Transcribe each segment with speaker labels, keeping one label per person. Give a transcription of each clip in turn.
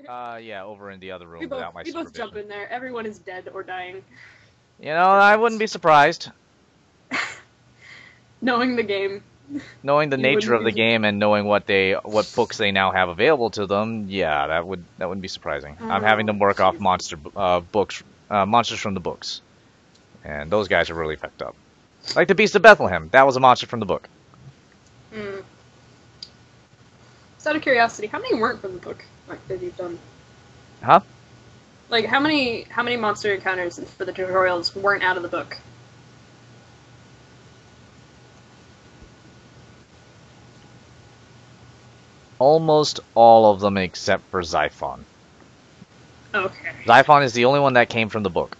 Speaker 1: Yeah, over in the other room
Speaker 2: We both
Speaker 1: without my
Speaker 2: we both jump
Speaker 1: supervision.
Speaker 2: in there. Everyone is dead or dying.
Speaker 1: You know, I wouldn't be surprised.
Speaker 2: Knowing the game,
Speaker 1: Knowing the
Speaker 2: you
Speaker 1: nature
Speaker 2: wouldn't
Speaker 1: of
Speaker 2: be
Speaker 1: the game and knowing what books they now have available to them, yeah, that wouldn't be surprising. I'm having
Speaker 2: Oh,
Speaker 1: them work off
Speaker 2: jeez.
Speaker 1: monsters from the books, and those guys are really fucked up. Like the Beast of Bethlehem, that was a monster from the book.
Speaker 2: Mm. Just out of curiosity, how many weren't from the book like that you've done?
Speaker 1: Huh?
Speaker 2: Like how many monster encounters for the tutorials weren't out of the book?
Speaker 1: Almost all of them except for Xiphon.
Speaker 2: Okay.
Speaker 1: Xiphon is the only one that came from the book.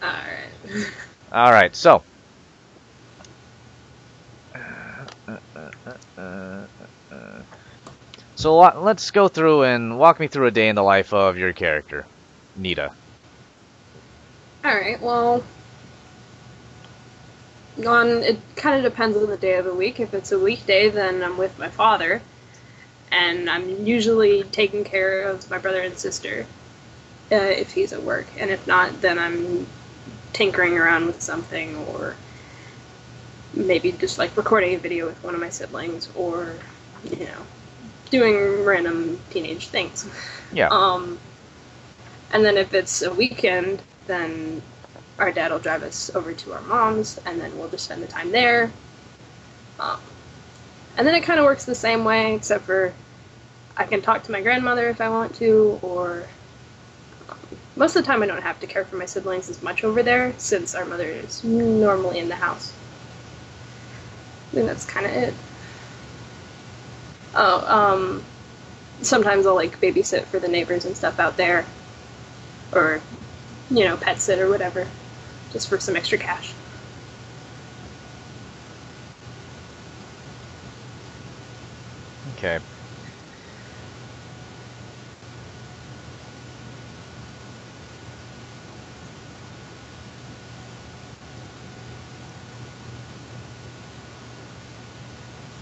Speaker 2: Alright.
Speaker 1: Alright, so. So let's go through and walk me through a day in the life of your character, Nita.
Speaker 2: Alright, well, it kind of depends on the day of the week. If it's a weekday, then I'm with my father, and I'm usually taking care of my brother and sister if he's at work, and if not, then I'm tinkering around with something, or maybe just like recording a video with one of my siblings, or doing random teenage things.
Speaker 1: Yeah.
Speaker 2: And then if it's a weekend, then our dad will drive us over to our mom's, and then we'll just spend the time there. And then it kind of works the same way, except for I can talk to my grandmother if I want to, or most of the time I don't have to care for my siblings as much over there, since our mother is normally in the house. I think that's kind of it. Oh, sometimes I'll like babysit for the neighbors and stuff out there, or pet sit or whatever, just for some extra cash.
Speaker 1: Okay.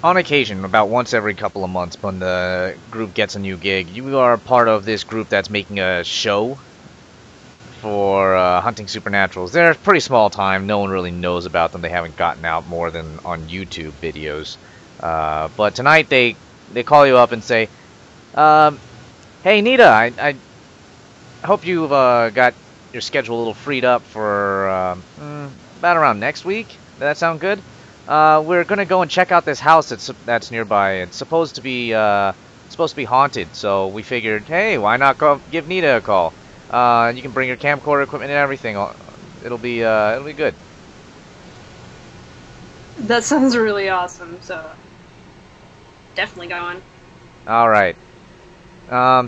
Speaker 1: On occasion, about once every couple of months, when the group gets a new gig, you are part of this group that's making a show for hunting supernaturals. They're pretty small time. No one really knows about them. They haven't gotten out more than on YouTube videos. But tonight they call you up and say, "Hey Nita, I hope you've got your schedule a little freed up for about around next week. Does that sound good? We're gonna go and check out this house that's nearby. It's supposed to be haunted, so we figured, hey, why not go give Nita a call? You can bring your camcorder equipment and everything. It'll be good."
Speaker 2: That sounds really awesome, so definitely go on.
Speaker 1: All right.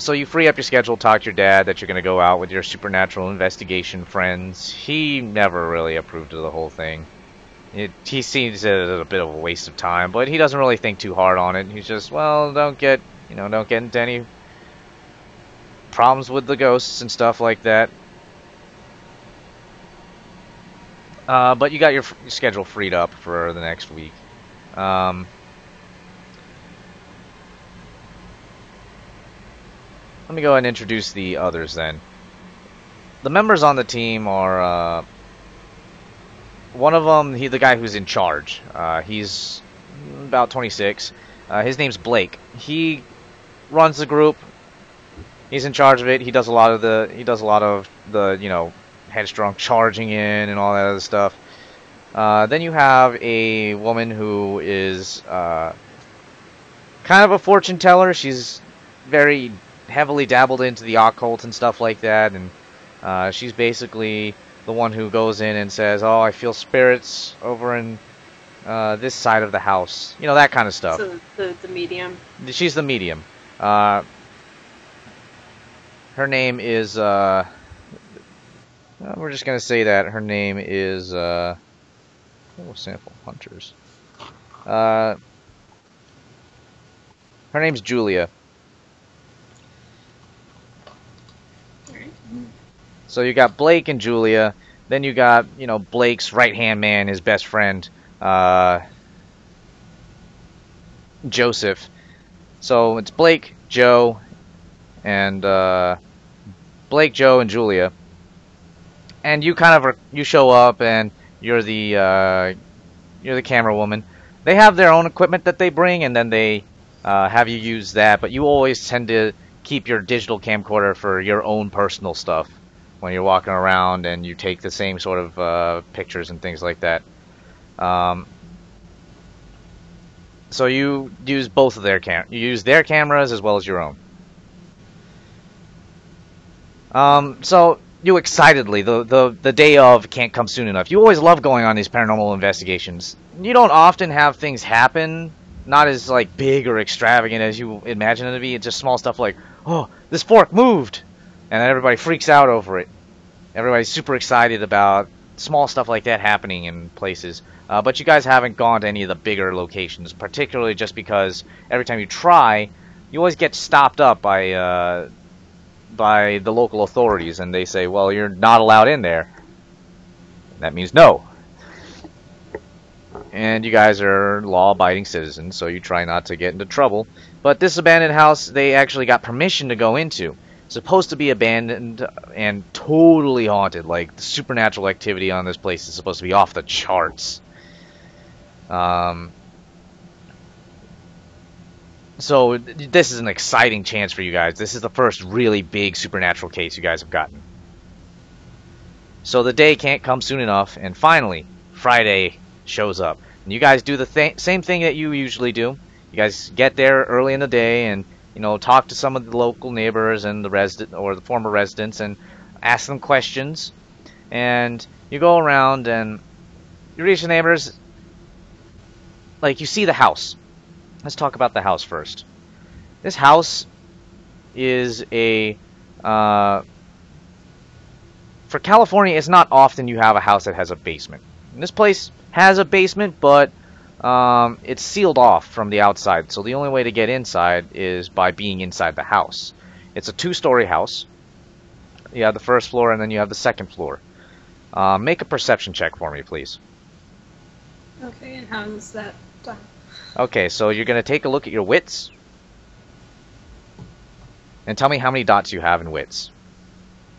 Speaker 1: So you free up your schedule, talk to your dad that you're gonna go out with your supernatural investigation friends. He never really approved of the whole thing. He sees it as a bit of a waste of time, but he doesn't really think too hard on it. He's just, well, don't get into any problems with the ghosts and stuff like that. But you got your schedule freed up for the next week. Let me go ahead and introduce the others then. The members on the team are one of them, the guy who's in charge. He's about 26. His name's Blake. He runs the group. He's in charge of it. He does a lot of the headstrong charging in and all that other stuff. Then you have a woman who is kind of a fortune teller. She's very heavily dabbled into the occult and stuff like that, and she's basically the one who goes in and says, "Oh, I feel spirits over in this side of the house." That kind of stuff.
Speaker 2: So the medium.
Speaker 1: She's the medium. Her name is, we're just going to say that her name is, sample hunters. Her name's Julia. So you got Blake and Julia. Then you got, Blake's right-hand man, his best friend, Joseph. So it's Blake, Joe, and Blake, Joe, and Julia. And you kind of you show up, and you're the camera woman. They have their own equipment that they bring, and then they have you use that. But you always tend to keep your digital camcorder for your own personal stuff when you're walking around, and you take the same sort of pictures and things like that. So you use both of their you use their cameras as well as your own. So you excitedly, the day of can't come soon enough. You always love going on these paranormal investigations. You don't often have things happen, not as like big or extravagant as you imagine it to be. It's just small stuff like, oh, this fork moved, and then everybody freaks out over it. Everybody's super excited about small stuff like that happening in places. But you guys haven't gone to any of the bigger locations, particularly just because every time you try, you always get stopped up by the local authorities, and they say, well, you're not allowed in there. That means no. And you guys are law-abiding citizens, so you try not to get into trouble. But this abandoned house, they actually got permission to go into. It's supposed to be abandoned and totally haunted. Like, the supernatural activity on this place is supposed to be off the charts. So this is an exciting chance for you guys. This is the first really big supernatural case you guys have gotten. So the day can't come soon enough, and finally, Friday shows up. And you guys do the same thing that you usually do. You guys get there early in the day and, you know, talk to some of the local neighbors and the former residents and ask them questions. And you go around and you reach the neighbors. Like, you see the house. Let's talk about the house first. This house is a... for California, it's not often you have a house that has a basement. And this place has a basement, but it's sealed off from the outside. So the only way to get inside is by being inside the house. It's a two-story house. You have the first floor, and then you have the second floor. Make a perception check for me, please.
Speaker 2: Okay, and how is that done?
Speaker 1: Okay, so you're going to take a look at your wits. And tell me how many dots you have in wits.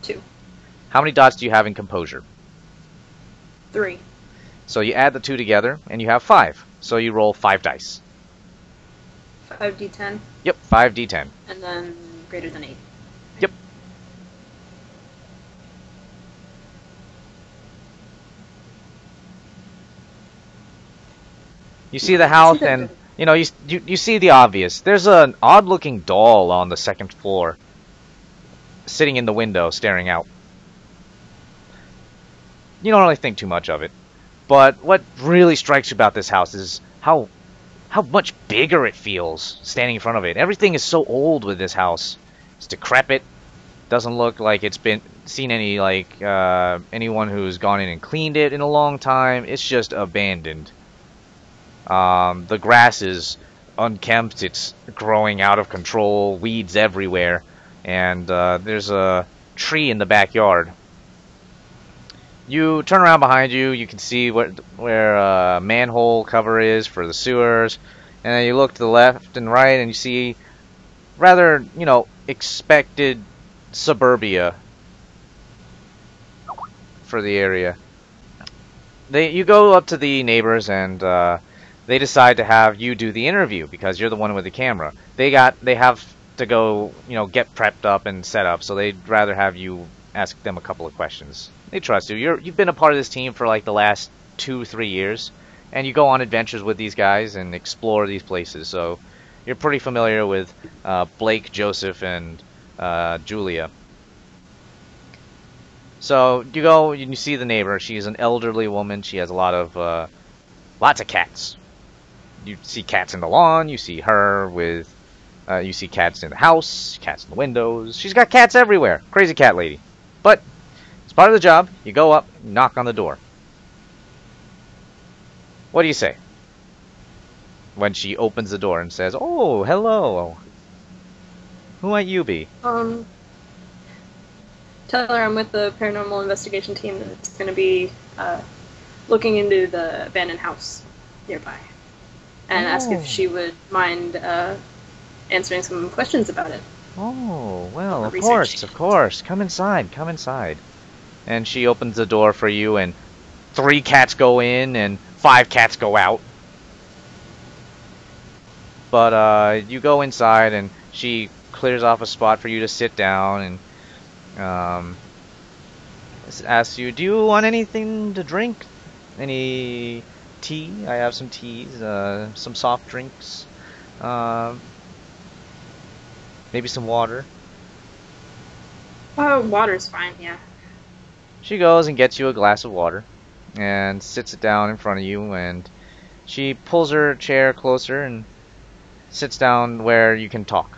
Speaker 2: 2.
Speaker 1: How many dots do you have in composure?
Speaker 2: 3.
Speaker 1: So you add the 2 together, and you have 5. So you roll 5 dice.
Speaker 2: 5d10?
Speaker 1: Yep, 5d10.
Speaker 2: And then greater than 8.
Speaker 1: Yep. You see the house, and you know you see the obvious. There's an odd-looking doll on the second floor, sitting in the window, staring out. You don't really think too much of it, but what really strikes you about this house is how much bigger it feels standing in front of it. Everything is so old with this house. It's decrepit. Doesn't look like it's been seen any anyone who's gone in and cleaned it in a long time. It's just abandoned. The grass is unkempt, it's growing out of control, weeds everywhere, and there's a tree in the backyard. You turn around behind you, you can see where manhole cover is for the sewers, and then you look to the left and right and you see rather, you know, expected suburbia for the area. You go up to the neighbors and they decide to have you do the interview because you're the one with the camera. They have to go, you know, get prepped up and set up, so they'd rather have you ask them a couple of questions. They trust you. You've been a part of this team for like the last 2-3 years, and you go on adventures with these guys and explore these places. So you're pretty familiar with Blake, Joseph, and Julia. So you go and you see the neighbor. She's an elderly woman. She has a lot of lots of cats. You see cats in the lawn. You see her with. You see cats in the house. Cats in the windows. She's got cats everywhere. Crazy cat lady. But it's part of the job. You go up, knock on the door. What do you say when she opens the door and says, "Oh, hello. Who might you be?"
Speaker 2: Tell her I'm with the paranormal investigation team that's going to be looking into the abandoned house nearby. And ask if she would mind answering some questions about it.
Speaker 1: Oh, well, of
Speaker 2: Researching
Speaker 1: course, of course. Come inside, come inside. And she opens the door for you, and 3 cats go in, and 5 cats go out. But, you go inside, and she clears off a spot for you to sit down, and, asks you, do you want anything to drink? Any tea? I have some teas, some soft drinks, maybe some water.
Speaker 2: Water's fine, yeah.
Speaker 1: She goes and gets you a glass of water and sits it down in front of you, and she pulls her chair closer and sits down where you can talk.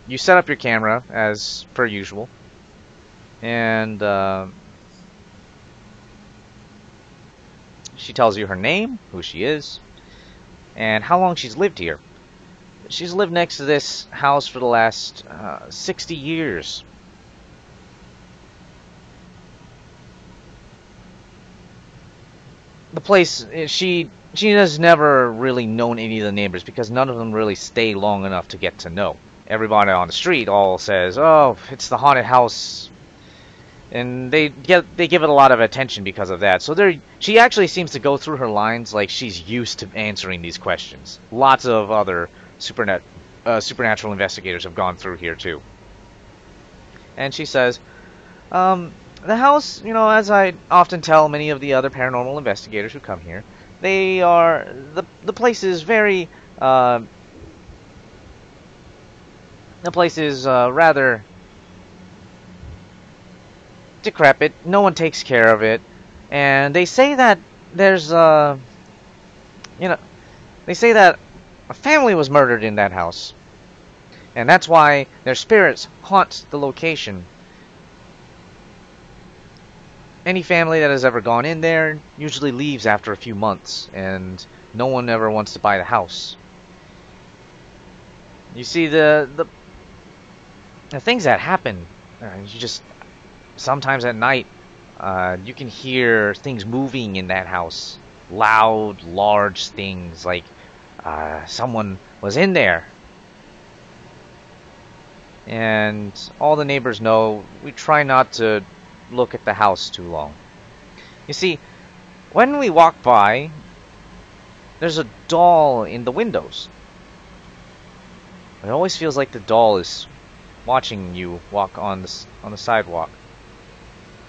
Speaker 1: You set up your camera as per usual, and she tells you her name, who she is, and how long she's lived here. She's lived next to this house for the last 60 years. The place, she has never really known any of the neighbors because none of them really stay long enough to get to know. Everybody on the street all says, oh, it's the haunted house. And they give it a lot of attention because of that. So she actually seems to go through her lines like she's used to answering these questions. Lots of other supernatural investigators have gone through here too. And she says, the house, as I often tell many of the other paranormal investigators who come here, the place is very, the place is rather decrepit. No one takes care of it, and they say that there's, they say that a family was murdered in that house, and that's why their spirits haunt the location. Any family that has ever gone in there usually leaves after a few months, and no one ever wants to buy the house. You see, the things that happen, sometimes at night, you can hear things moving in that house. Loud, large things, like someone was in there. And all the neighbors know we try not to look at the house too long. You see, when we walk by, there's a doll in the windows. It always feels like the doll is watching you walk on the sidewalk.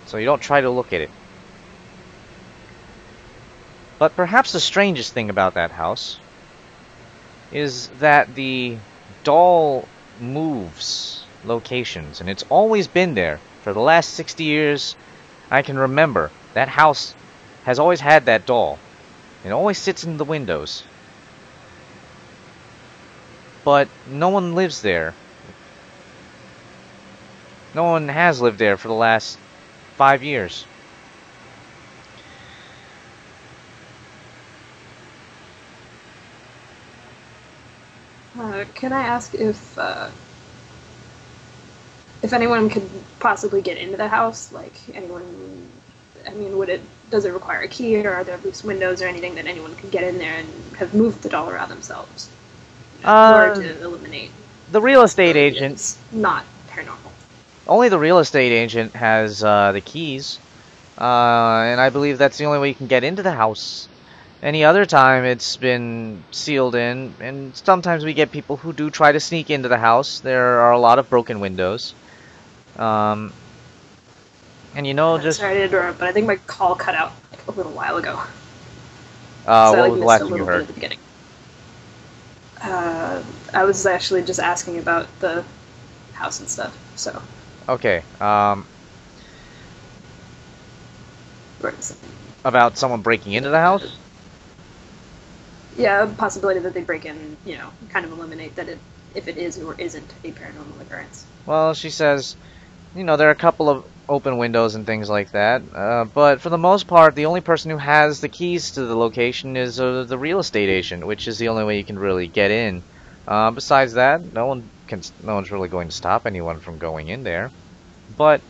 Speaker 1: So you don't try to look at it. But perhaps the strangest thing about that house is that the doll moves locations, and it's always been there. For the last 60 years, I can remember, that house has always had that doll. It always sits in the windows. But no one lives there. No one has lived there for the last 5 years.
Speaker 2: Can I ask if anyone could possibly get into the house? Like, anyone, does it require a key, or are there loose windows or anything that anyone could get in there and have moved the doll around themselves? In order to eliminate
Speaker 1: the real estate agent.
Speaker 2: It's not paranormal.
Speaker 1: Only the real estate agent has the keys. And I believe that's the only way you can get into the house. Any other time it's been sealed in, and sometimes we get people who do try to sneak into the house. There are a lot of broken windows. And just...
Speaker 2: Sorry to interrupt, but I think my call cut out a little while ago.
Speaker 1: What was the last thing you heard?
Speaker 2: At the beginning. I was actually just asking about the house and stuff, so...
Speaker 1: Okay,
Speaker 2: Where is it?
Speaker 1: About someone breaking into the house?
Speaker 2: Yeah, a possibility that they break in, kind of eliminate that if it is or isn't a paranormal occurrence.
Speaker 1: Well, she says, there are a couple of open windows and things like that, but for the most part, the only person who has the keys to the location is the real estate agent, which is the only way you can really get in. Besides that, no one's really going to stop anyone from going in there. But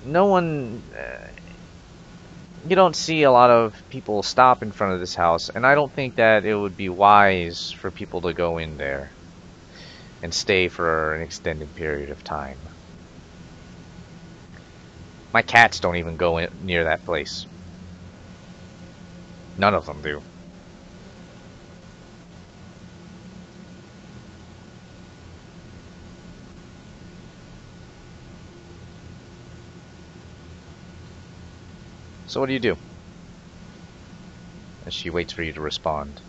Speaker 1: no one you don't see a lot of people stop in front of this house, and I don't think that it would be wise for people to go in there and stay for an extended period of time. My cats don't even go near that place. None of them do. So what do you do? As she waits for you to respond.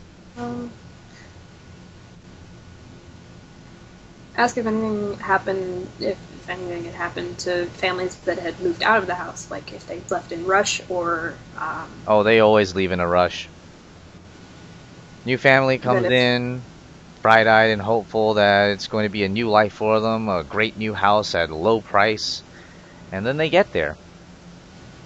Speaker 2: Ask if anything happened, if anything had happened to families that had moved out of the house, like if they left in rush or.
Speaker 1: Oh, they always leave in a rush. New family comes in, bright-eyed and hopeful that it's going to be a new life for them, a great new house at a low price, and then they get there.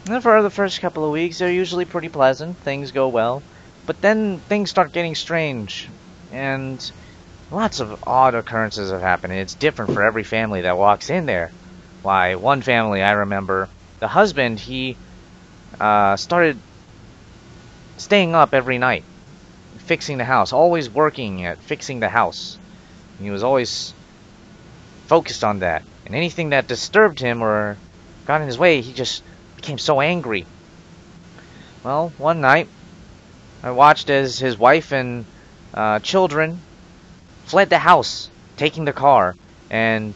Speaker 1: And for the first couple of weeks, they're usually pretty pleasant, things go well, but then things start getting strange, and lots of odd occurrences have happened, and it's different for every family that walks in there. Why, one family I remember, the husband, he started staying up every night, fixing the house, always working at fixing the house. He was always focused on that, and anything that disturbed him or got in his way, he just became so angry. Well, one night, I watched as his wife and children fled the house, taking the car, and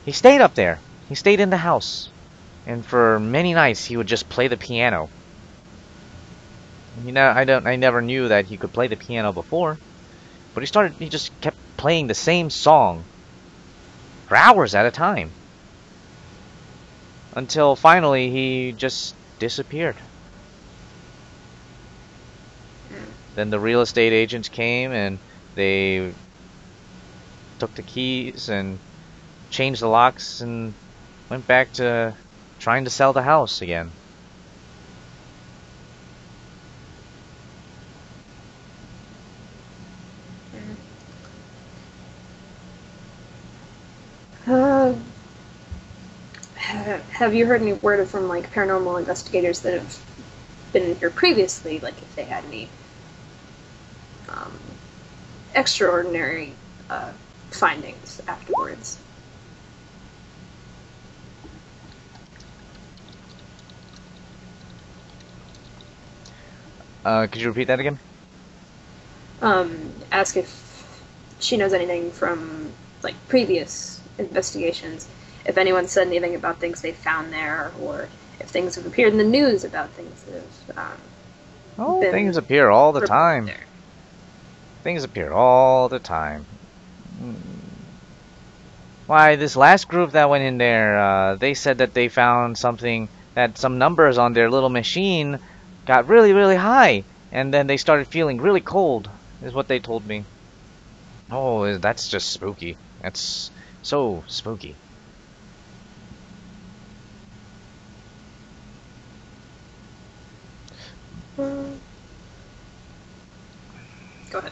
Speaker 1: he stayed up there. He stayed in the house, and for many nights he would just play the piano. You know, I never knew that he could play the piano before, but he just kept playing the same song for hours at a time. Until finally he just disappeared. Then the real estate agents came and they took the keys and changed the locks and went back to trying to sell the house again.
Speaker 2: Have you heard any word from like paranormal investigators that have been in here previously? Like if they had any extraordinary findings afterwards?
Speaker 1: Could you repeat that again?
Speaker 2: Ask if she knows anything from like previous investigations. If anyone said anything about things they found there, or if things have appeared in the news about things that have
Speaker 1: things appear all the time.
Speaker 2: There.
Speaker 1: Things appear all the time. Why, this last group that went in there, they said that they found something, that some numbers on their little machine got really, really high, and then they started feeling really cold, is what they told me. Oh, that's just spooky. That's so spooky.
Speaker 2: Go ahead.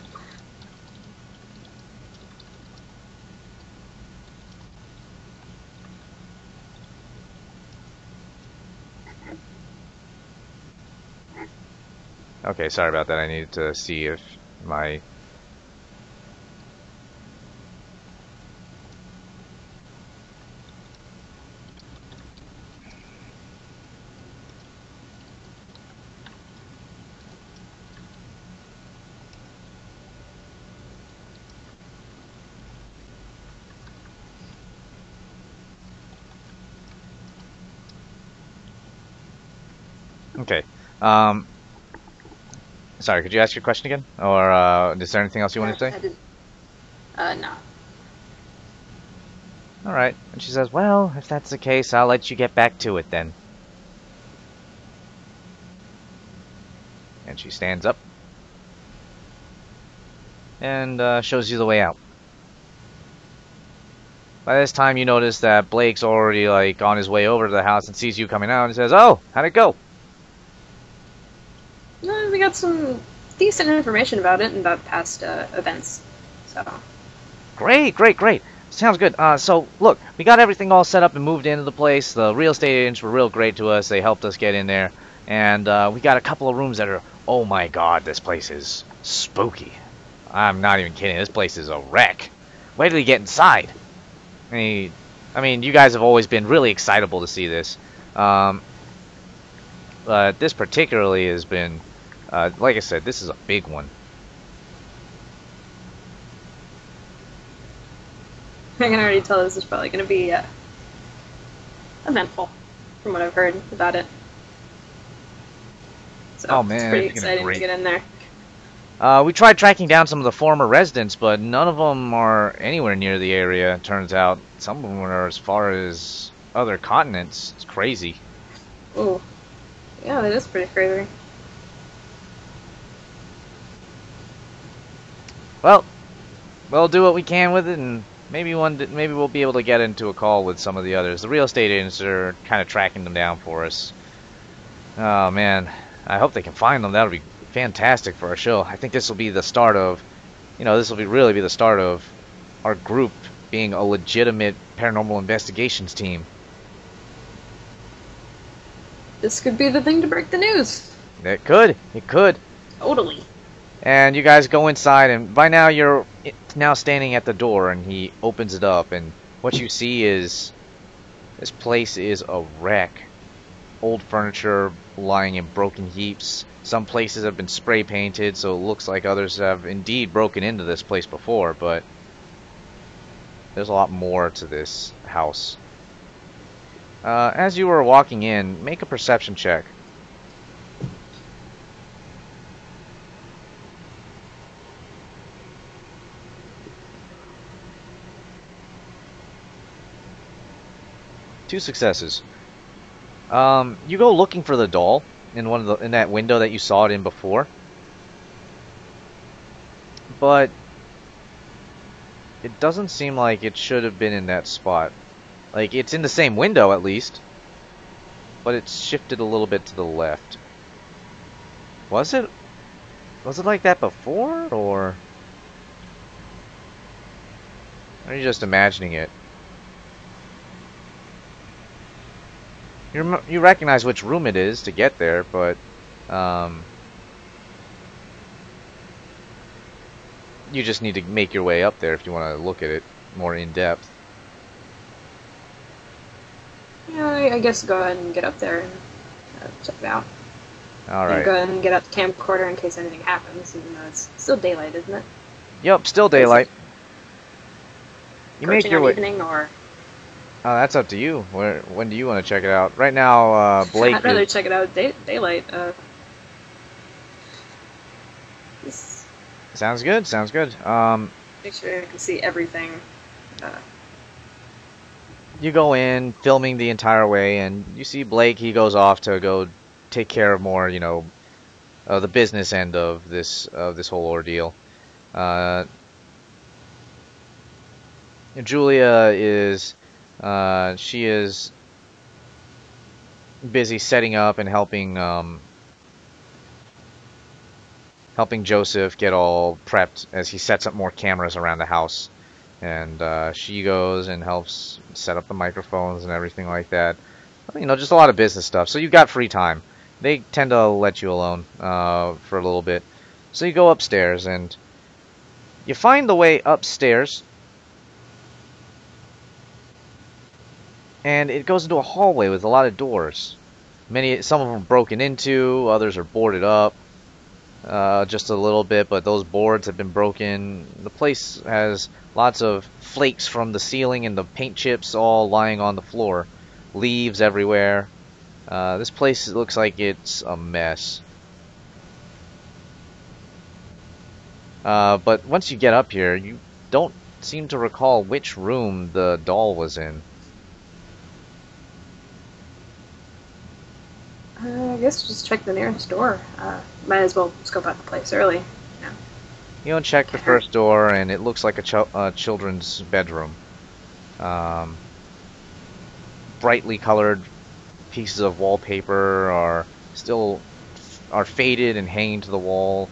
Speaker 1: Okay, sorry about that. I needed to see if my... Okay. Sorry, could you ask your question again? Or is there anything else you wanted to say?
Speaker 2: I didn't. No.
Speaker 1: Alright. And she says, well, if that's the case, I'll let you get back to it then. And she stands up. And shows you the way out. By this time, you notice that Blake's already, like, on his way over to the house and sees you coming out and says, oh, how'd it go?
Speaker 2: We got some decent information about it and about past events. So.
Speaker 1: Great, great, great. Sounds good. So, look, we got everything all set up and moved into the place. The real estate agents were real great to us. They helped us get in there. And we got a couple of rooms that are, oh my god, this place is spooky. I'm not even kidding, this place is a wreck. Wait till you get inside. I mean, you guys have always been really excitable to see this. But this particularly has been, like I said, this is a big one.
Speaker 2: I can already tell this is probably going to be eventful, from what I've heard about it. So
Speaker 1: Oh man,
Speaker 2: it's pretty
Speaker 1: it's gonna be
Speaker 2: exciting to
Speaker 1: great.
Speaker 2: get in there.
Speaker 1: We tried tracking down some of the former residents, but none of them are anywhere near the area. It turns out some of them are as far as other continents. It's crazy.
Speaker 2: Ooh. Yeah, that is pretty crazy.
Speaker 1: Well, we'll do what we can with it, and maybe maybe we'll be able to get into a call with some of the others. The real estate agents are kind of tracking them down for us. Oh man, I hope they can find them. That'll be fantastic for our show. I think this will be the start of, this will really be the start of our group being a legitimate paranormal investigations team.
Speaker 2: This could be the thing to break the news.
Speaker 1: It could.
Speaker 2: Totally.
Speaker 1: And you guys go inside, and by now you're now standing at the door, and he opens it up, and what you see is this place is a wreck. Old furniture lying in broken heaps. Some places have been spray painted, so it looks like others have indeed broken into this place before, but there's a lot more to this house. As you were walking in, make a perception check. Two successes. You go looking for the doll in that window that you saw it in before, but it doesn't seem like it should have been in that spot. Like, it's in the same window at least, but it's shifted a little bit to the left. Was it like that before, or are you just imagining it? You recognize which room it is to get there, but you just need to make your way up there if you want to look at it more in depth.
Speaker 2: Yeah, I guess go ahead and get up there and check it out.
Speaker 1: Alright.
Speaker 2: And go ahead and get out the camcorder in case anything happens, even though it's still daylight, isn't it?
Speaker 1: Yep, still daylight. You make your way.
Speaker 2: Evening, or
Speaker 1: Oh, that's up to you. When do you want to check it out? Right now, Blake.
Speaker 2: I'd rather check it out daylight.
Speaker 1: Sounds good. Sounds good.
Speaker 2: Make sure I can see everything.
Speaker 1: You go in, filming the entire way, and you see Blake. He goes off to go take care of more, the business end of this whole ordeal. Julia is, she is busy setting up and helping Joseph get all prepped as he sets up more cameras around the house. And she goes and helps set up the microphones and everything like that. Just a lot of business stuff. So you've got free time. They tend to let you alone for a little bit. So you go upstairs and you find the way upstairs. And it goes into a hallway with a lot of doors. Some of them are broken into, others are boarded up. Just a little bit, but those boards have been broken. The place has lots of flakes from the ceiling and the paint chips all lying on the floor. Leaves everywhere. This place looks like it's a mess. But once you get up here, you don't seem to recall which room the doll was in.
Speaker 2: I guess just check the nearest door. Might as well scope out the place early.
Speaker 1: You don't check the first door, and it looks like a children's bedroom. Brightly colored pieces of wallpaper are faded and hanging to the wall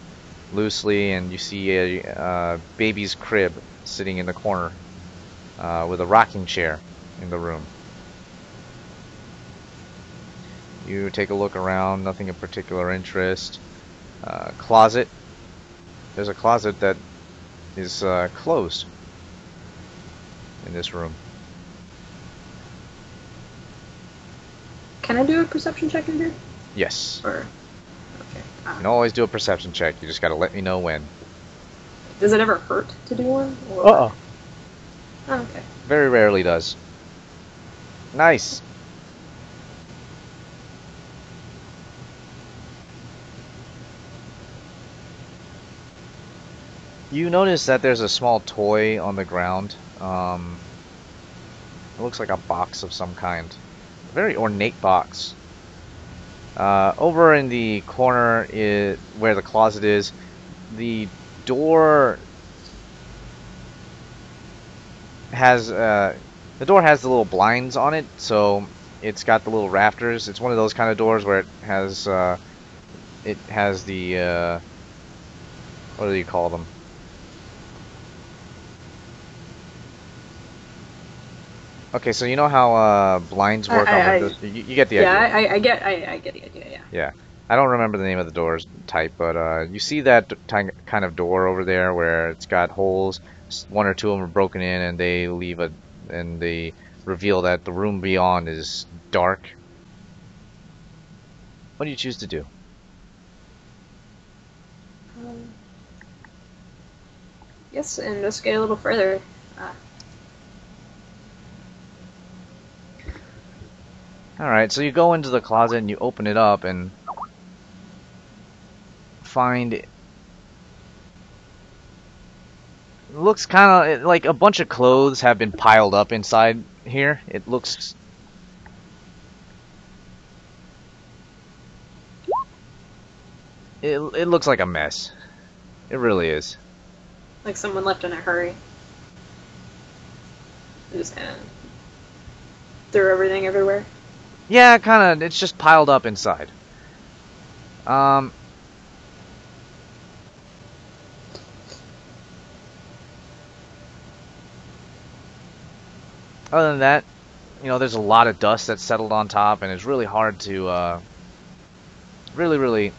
Speaker 1: loosely, and you see a baby's crib sitting in the corner with a rocking chair in the room. You take a look around, nothing of particular interest. Closet. There's a closet that is closed in this room.
Speaker 2: Can I do a perception check in here?
Speaker 1: Yes.
Speaker 2: Or okay.
Speaker 1: You can always do a perception check. You just gotta let me know when.
Speaker 2: Does it ever hurt to do one? Or...
Speaker 1: Uh-oh.
Speaker 2: Oh, okay.
Speaker 1: Very rarely does. Nice. You notice that there's a small toy on the ground. It looks like a box of some kind. A very ornate box. Over in the corner where the closet is, the door has the little blinds on it, so it's got the little rafters. It's one of those kind of doors where it has the what do you call them? Okay, so you know how blinds work on windows? You get the idea.
Speaker 2: Yeah, I get the idea, yeah.
Speaker 1: Yeah. I don't remember the name of the door's type, but you see that kind of door over there where it's got holes. One or two of them are broken in, and they reveal that the room beyond is dark. What do you choose to do?
Speaker 2: Yes, investigate a little further.
Speaker 1: Alright, so you go into the closet and you open it up and find it looks kind of like a bunch of clothes have been piled up inside here. It looks like a mess. It really is.
Speaker 2: Like someone left in a hurry. Just kind of threw everything everywhere.
Speaker 1: Yeah, kind of. It's just piled up inside. Other than that, you know, there's a lot of dust that's settled on top, and it's really hard to, really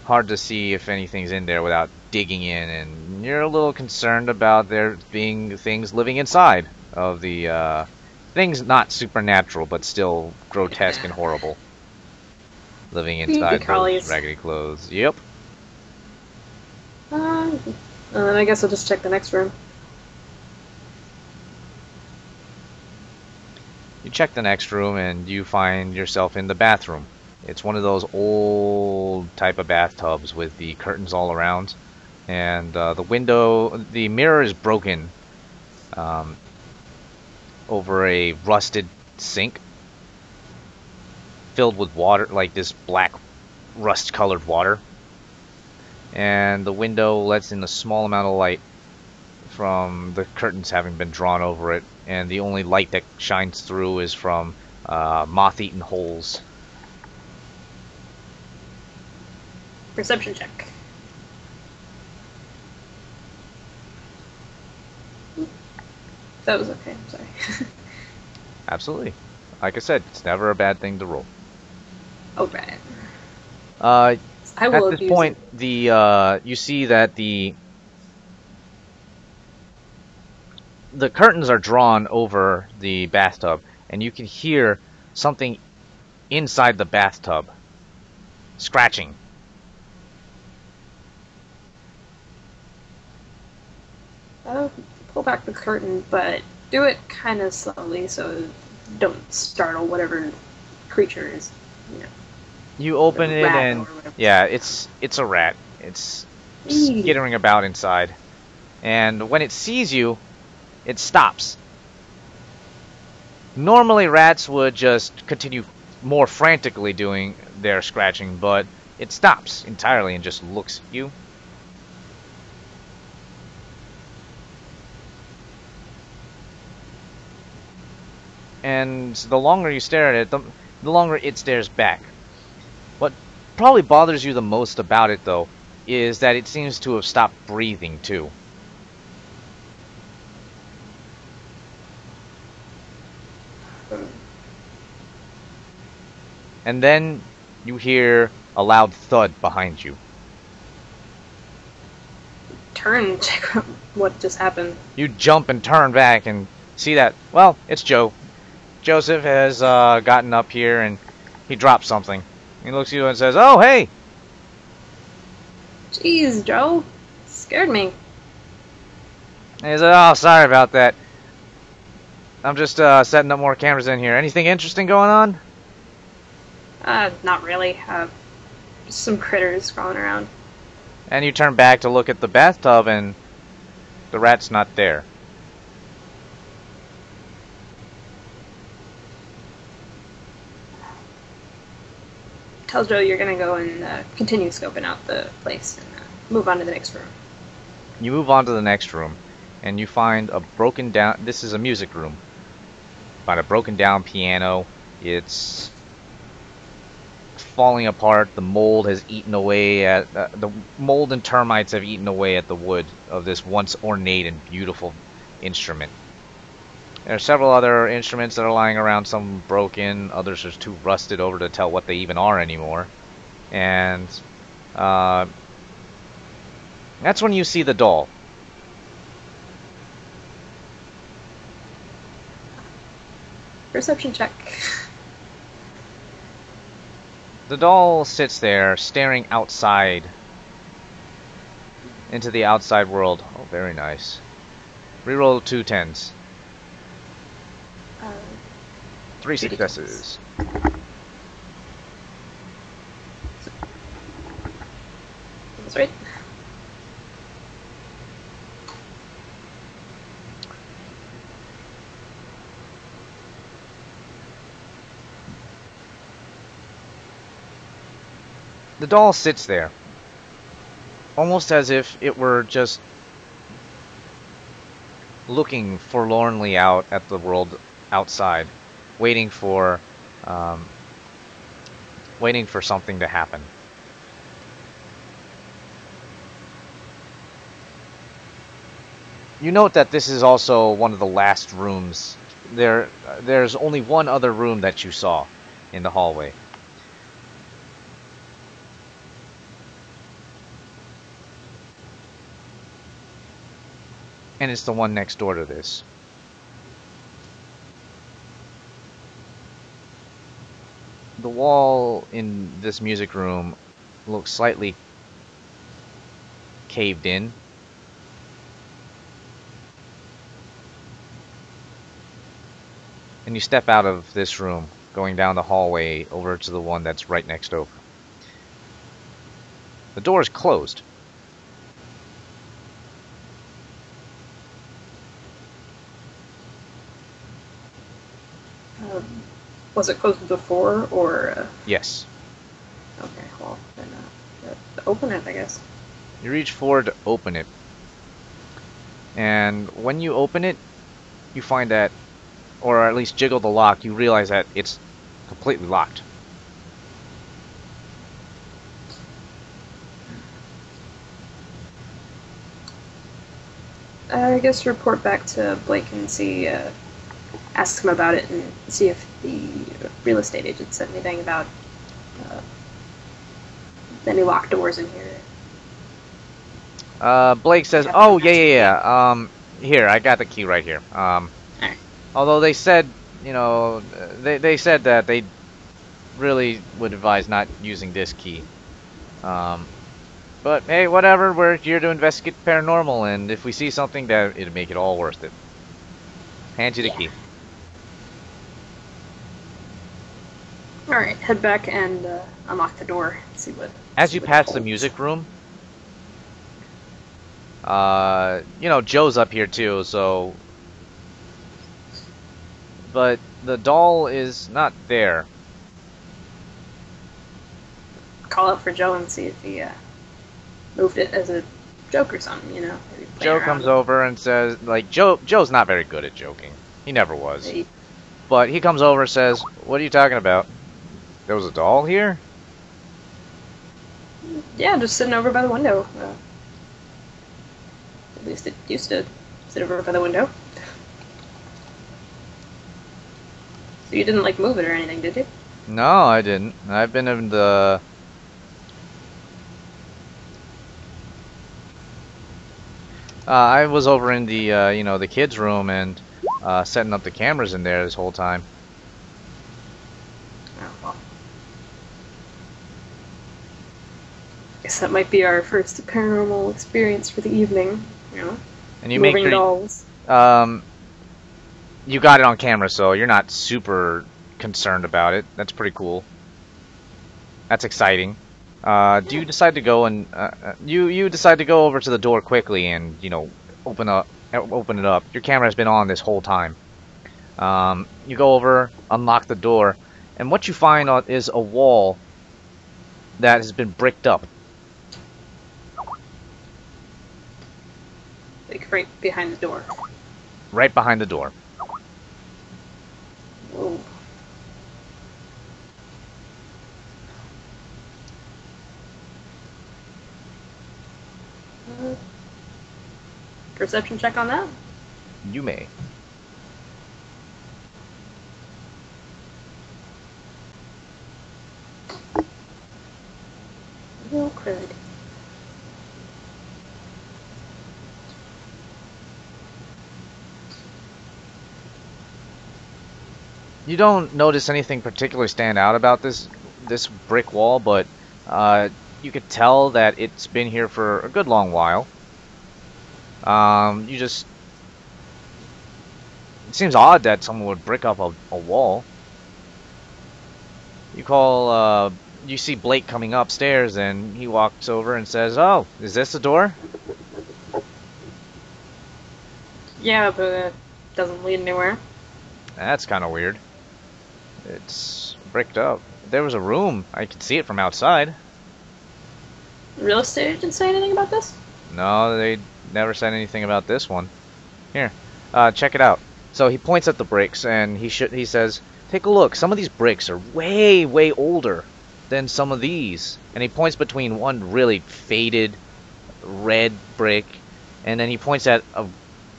Speaker 1: hard to see if anything's in there without digging in, and you're a little concerned about there being things living inside of the, things not supernatural, but still grotesque and horrible. Living inside those raggedy clothes. Yep.
Speaker 2: And then I guess I'll just check the next room.
Speaker 1: You check the next room and you find yourself in the bathroom. It's one of those old type of bathtubs with the curtains all around. And the mirror is broken over a rusted sink filled with water, like this black rust colored water. And the window lets in a small amount of light from the curtains having been drawn over it, and the only light that shines through is from moth-eaten holes.
Speaker 2: Perception check. That was okay, I'm sorry.
Speaker 1: Absolutely. Like I said, it's never a bad thing to roll.
Speaker 2: Alright.
Speaker 1: At
Speaker 2: will
Speaker 1: this point, you see that the curtains are drawn over the bathtub, and you can hear something inside the bathtub scratching.
Speaker 2: I'll pull back the curtain, but do it kind of slowly so don't startle whatever creature is, you know.
Speaker 1: You open it and yeah, it's a rat. It's skittering about inside. And when it sees you, it stops. Normally rats would just continue more frantically doing their scratching, but it stops entirely and just looks at you. And the longer you stare at it, the longer it stares back. What probably bothers you the most about it, though, is that it seems to have stopped breathing, too. And then you hear a loud thud behind you.
Speaker 2: Turn and check out what just happened.
Speaker 1: You jump and turn back and see that, well, it's Joe. Joseph has gotten up here and he dropped something. He looks at you and says, "Oh, hey!"
Speaker 2: Jeez, Joe. Scared me.
Speaker 1: And he said, "Oh, sorry about that. I'm just setting up more cameras in here. Anything interesting going on?"
Speaker 2: Not really. Just some critters crawling around.
Speaker 1: And you turn back to look at the bathtub and the rat's not there.
Speaker 2: Tell Joe you're gonna go and continue scoping out the place and move on to the next room.
Speaker 1: You move on to the next room and you find a broken down, this is a music room. Find a broken down piano. It's falling apart. The mold has eaten away at the mold and termites have eaten away at the wood of this once ornate and beautiful instrument. There are several other instruments that are lying around, some broken, others are too rusted over to tell what they even are anymore. And that's when you see the doll.
Speaker 2: Perception check.
Speaker 1: The doll sits there, staring outside into the outside world. Oh, very nice. Reroll 2 10s. 3 successes.
Speaker 2: That's right.
Speaker 1: The doll sits there, almost as if it were just looking forlornly out at the world outside, waiting for something to happen. You note that this is also one of the last rooms. There's only one other room that you saw in the hallway. And it's the one next door to this. The wall in this music room looks slightly caved in. And you step out of this room, going down the hallway over to the one that's right next over. The door is closed.
Speaker 2: Was it closed before, or?
Speaker 1: Yes.
Speaker 2: Okay, well, then open it, I guess.
Speaker 1: You reach forward to open it. And when you open it, you find that, or at least jiggle the lock, you realize that it's completely locked.
Speaker 2: I guess report back to Blake and see, ask him about it and see if the real estate agent said anything about any locked doors in here.
Speaker 1: Blake says, "Oh, yeah. Here, I got the key right here. Although they said, you know, they said that they really would advise not using this key. But hey, whatever. We're here to investigate paranormal, and if we see something, that it'll make it all worth it. Hand you the key."
Speaker 2: All right, head back and unlock the door. See what.
Speaker 1: As you pass the music room, you know, Joe's up here too, so. But the doll is not there.
Speaker 2: Call out for Joe and see if he moved it as a joke or something, you know.
Speaker 1: Joe comes over and says, like, Joe's not very good at joking. He never was. But he comes over and says, "What are you talking about? There was a doll here?"
Speaker 2: Yeah, just sitting over by the window. At least it used to sit over by the window. So you didn't, like, move it or anything, did you?
Speaker 1: No, I didn't. I've been in the... I was over in the, you know, the kids' room and setting up the cameras in there this whole time.
Speaker 2: Oh, well. Guess that might be our first paranormal experience for the evening, you know?
Speaker 1: And you
Speaker 2: Moving
Speaker 1: make sure...
Speaker 2: dolls.
Speaker 1: You got it on camera, so you're not super concerned about it. That's pretty cool. That's exciting. Do you decide to go and you decide to go over to the door quickly and, you know, open it up. Your camera has been on this whole time. You go over, unlock the door, and what you find is a wall that has been bricked up.
Speaker 2: Like right behind the door.
Speaker 1: Right behind the door.
Speaker 2: Whoa. Perception check on that?
Speaker 1: You may.
Speaker 2: No crud.
Speaker 1: You don't notice anything particularly stand out about this brick wall, but you could tell that it's been here for a good long while. It seems odd that someone would brick up a wall. You see Blake coming upstairs, and he walks over and says, "Oh, is this the door?"
Speaker 2: Yeah, but it doesn't lead anywhere.
Speaker 1: That's kind of weird. It's bricked up. There was a room. I could see it from outside.
Speaker 2: The real estate agent say anything about this?
Speaker 1: No, they never said anything about this one. Here, check it out. So he points at the bricks and he says, "Take a look. Some of these bricks are way, way older than some of these." And he points between one really faded red brick, and then he points at a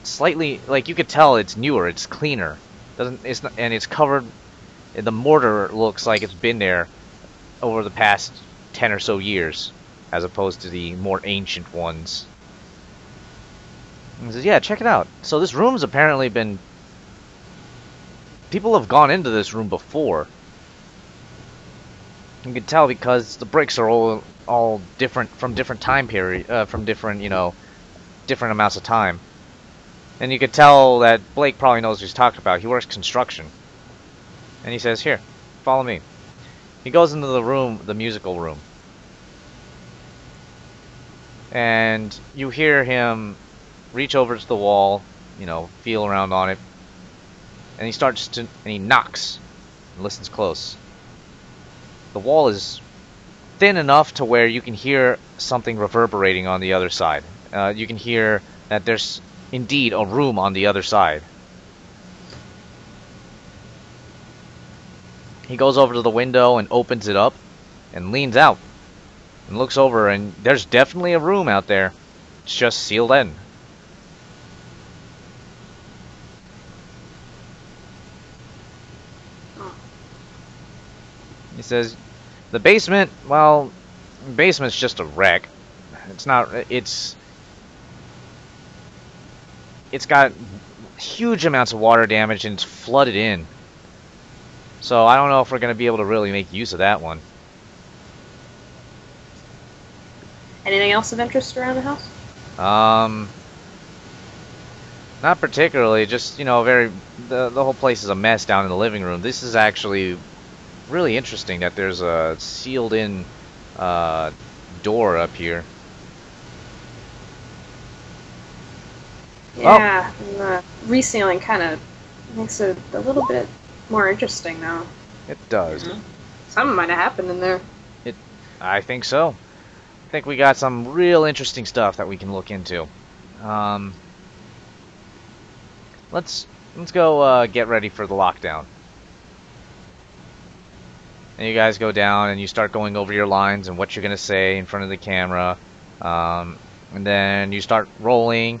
Speaker 1: slightly, like, you could tell it's newer, it's cleaner. And it's covered. The mortar looks like it's been there over the past 10 or so years, as opposed to the more ancient ones. And he says, "Yeah, check it out." So this room's apparently been... People have gone into this room before. You can tell because the bricks are all different, from different time period, from different, you know, different amounts of time. And you could tell that Blake probably knows what he's talking about. He works construction. And he says, "Here, follow me." He goes into the room, the musical room. And you hear him reach over to the wall, you know, feel around on it. And he knocks and listens close. The wall is thin enough to where you can hear something reverberating on the other side. You can hear that there's indeed a room on the other side. He goes over to the window and opens it up and leans out and looks over, and there's definitely a room out there. It's just sealed in. He says, "The basement, well, the basement's just a wreck. It's not, it's got huge amounts of water damage and it's flooded in. So I don't know if we're going to be able to really make use of that one."
Speaker 2: Anything else of interest around the house?
Speaker 1: Not particularly. Just, you know, the whole place is a mess down in the living room. This is actually really interesting that there's a sealed-in door up here.
Speaker 2: Yeah, and the resealing kind of makes it a little bit more interesting now.
Speaker 1: It does.
Speaker 2: Mm-hmm. Something might have happened in there.
Speaker 1: I think so. I think we got some real interesting stuff that we can look into. Let's go get ready for the lockdown. And you guys go down and you start going over your lines and what you're gonna say in front of the camera. And then you start rolling.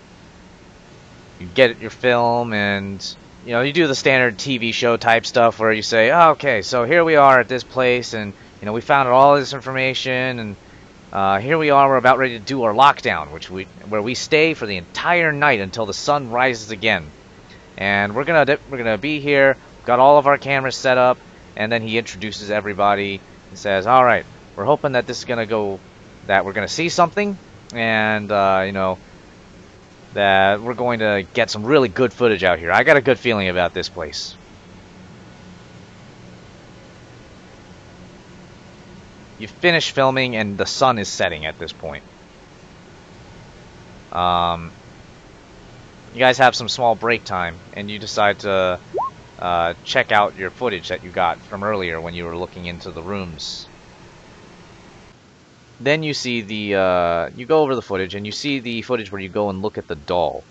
Speaker 1: You get your film, and you know, you do the standard TV show type stuff where you say, oh, okay, so here we are at this place, and you know, we found out all this information, and here we are, we're about ready to do our lockdown, where we stay for the entire night until the sun rises again. And we're gonna be here, got all of our cameras set up, and then he introduces everybody and says, all right, we're hoping that this is gonna go, that we're gonna see something, and you know, that we're going to get some really good footage out here. I got a good feeling about this place. You finish filming and the sun is setting at this point. You guys have some small break time and you decide to check out your footage that you got from earlier when you were looking into the rooms. Then you see the, you go over the footage and you see the footage where you go and look at the doll.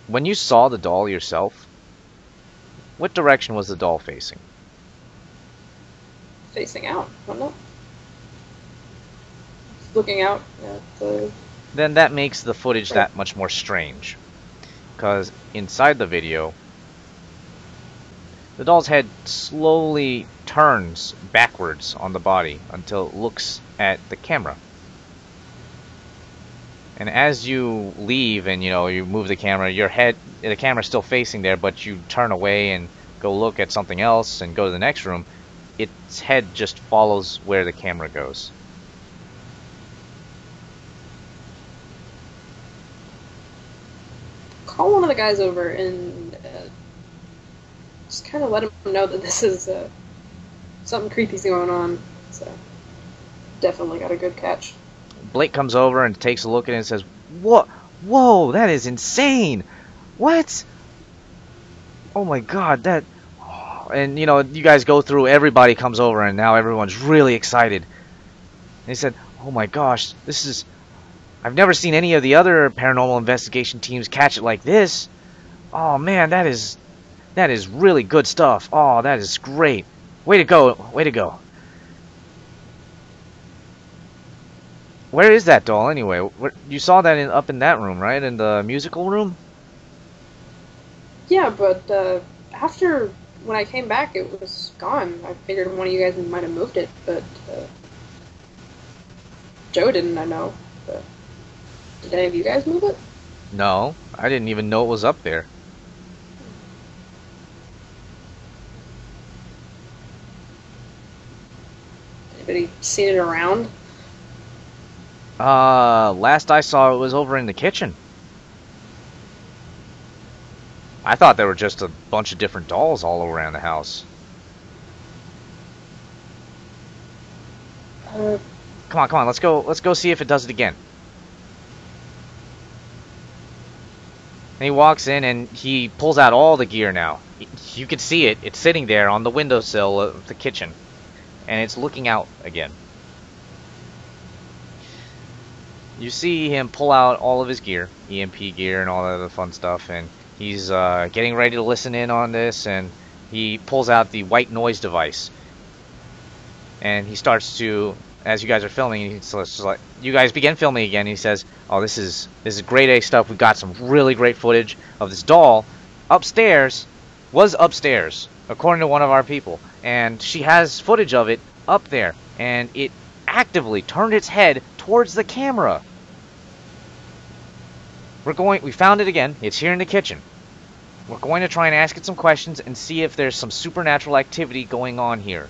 Speaker 1: When you saw the doll yourself, what direction was the doll facing?
Speaker 2: Facing out, wasn't it? Looking out at the...
Speaker 1: Then that makes the footage that much more strange. Because inside the video, the doll's head slowly turns backwards on the body until it looks at the camera. And as you leave and, you know, you move the camera, the camera's still facing there, but you turn away and go look at something else and go to the next room, its head just follows where the camera goes.
Speaker 2: Call one of the guys over and just kind of let him know that this is something creepy's going on. So definitely got a good catch.
Speaker 1: Blake comes over and takes a look at it and says, "What? Whoa, that is insane! What? Oh my God, that..." And you know, you guys go through. Everybody comes over, and now everyone's really excited. And he said, "Oh my gosh, this is... I've never seen any of the other paranormal investigation teams catch it like this. Oh man, that is really good stuff. Oh, that is great. Way to go, way to go." Where is that doll anyway? You saw that up in that room, right? In the musical room?
Speaker 2: Yeah, but after, when I came back, it was gone. I figured one of you guys might have moved it, but Joe didn't, I know. But did any of you guys move it?
Speaker 1: No, I didn't even know it was up there.
Speaker 2: Anybody seen it around?
Speaker 1: Last I saw it was over in the kitchen. I thought there were just a bunch of different dolls all around the house. Come on, let's go see if it does it again. And he walks in and he pulls out all the gear now. You can see it. It's sitting there on the windowsill of the kitchen. And it's looking out again. You see him pull out all of his gear, EMP gear and all that other fun stuff, and he's getting ready to listen in on this, and he pulls out the white noise device. And he starts to, as you guys are filming, he's like, you guys begin filming again, and he says, "Oh, this is grade A stuff. We've got some really great footage of this doll was upstairs, according to one of our people, and she has footage of it up there, and it actively turned its head towards the camera. We found it again. It's here in the kitchen. We're going to try and ask it some questions and see if there's some supernatural activity going on here."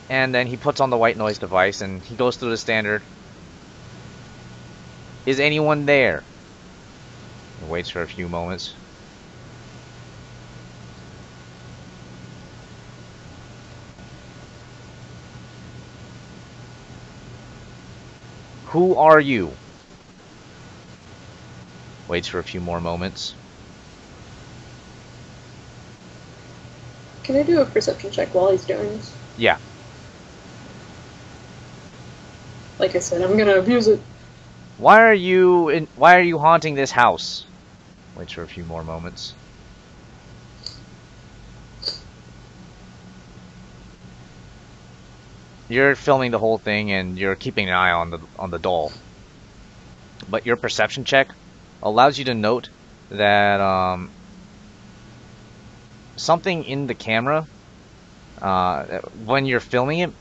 Speaker 1: And then he puts on the white noise device and he goes through the standard, "Is anyone there?" He waits for a few moments. "Who are you?" Waits for a few more moments.
Speaker 2: Can I do a perception check while he's doing this?
Speaker 1: Yeah.
Speaker 2: Like I said, I'm gonna abuse it.
Speaker 1: Why are you haunting this house?" Waits for a few more moments. You're filming the whole thing and you're keeping an eye on the doll. But your perception check allows you to note that something in the camera, when you're filming it,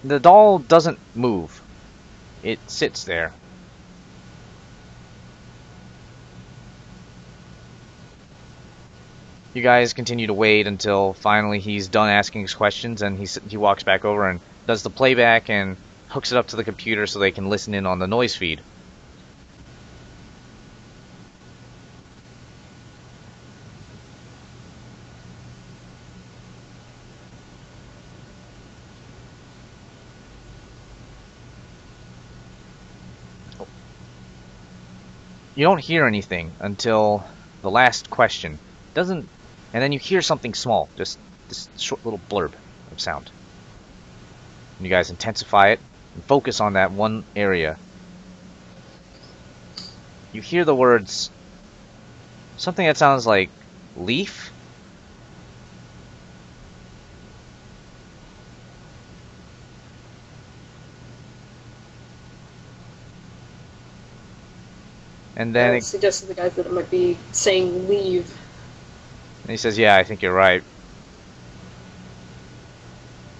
Speaker 1: the doll doesn't move. It sits there. You guys continue to wait until finally he's done asking his questions, and he walks back over and does the playback and hooks it up to the computer so they can listen in on the noise feed. You don't hear anything until the last question. Doesn't, and then you hear something small, just this short little blurb of sound. And you guys intensify it and focus on that one area. You hear the words, something that sounds like leaf. And then
Speaker 2: it suggests to the guys that it might be saying leave.
Speaker 1: And he says, yeah, I think you're right.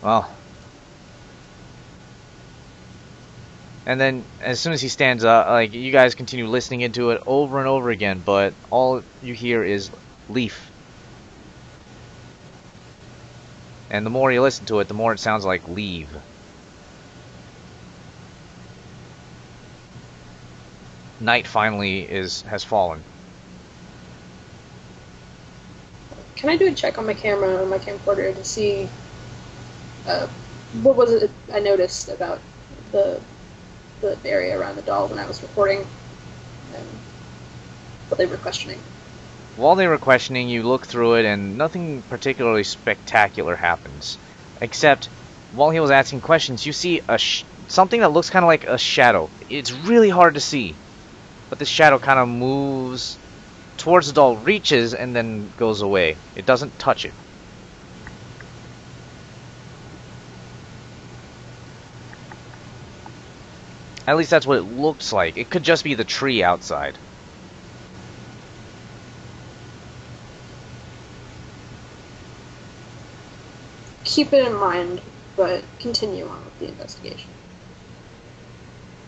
Speaker 1: Well. And then as soon as he stands up, like, you guys continue listening into it over and over again, but all you hear is leaf. And the more you listen to it, the more it sounds like leave. Night finally has fallen.
Speaker 2: Can I do a check on my camera, on my camcorder, to see what was it I noticed about the area around the doll when I was recording, and what they were questioning?
Speaker 1: While they were questioning, you look through it, and nothing particularly spectacular happens. Except, while he was asking questions, you see something that looks kind of like a shadow. It's really hard to see. But this shadow kind of moves towards the doll, reaches, and then goes away. It doesn't touch it. At least that's what it looks like. It could just be the tree outside.
Speaker 2: Keep it in mind, but continue on with the investigation.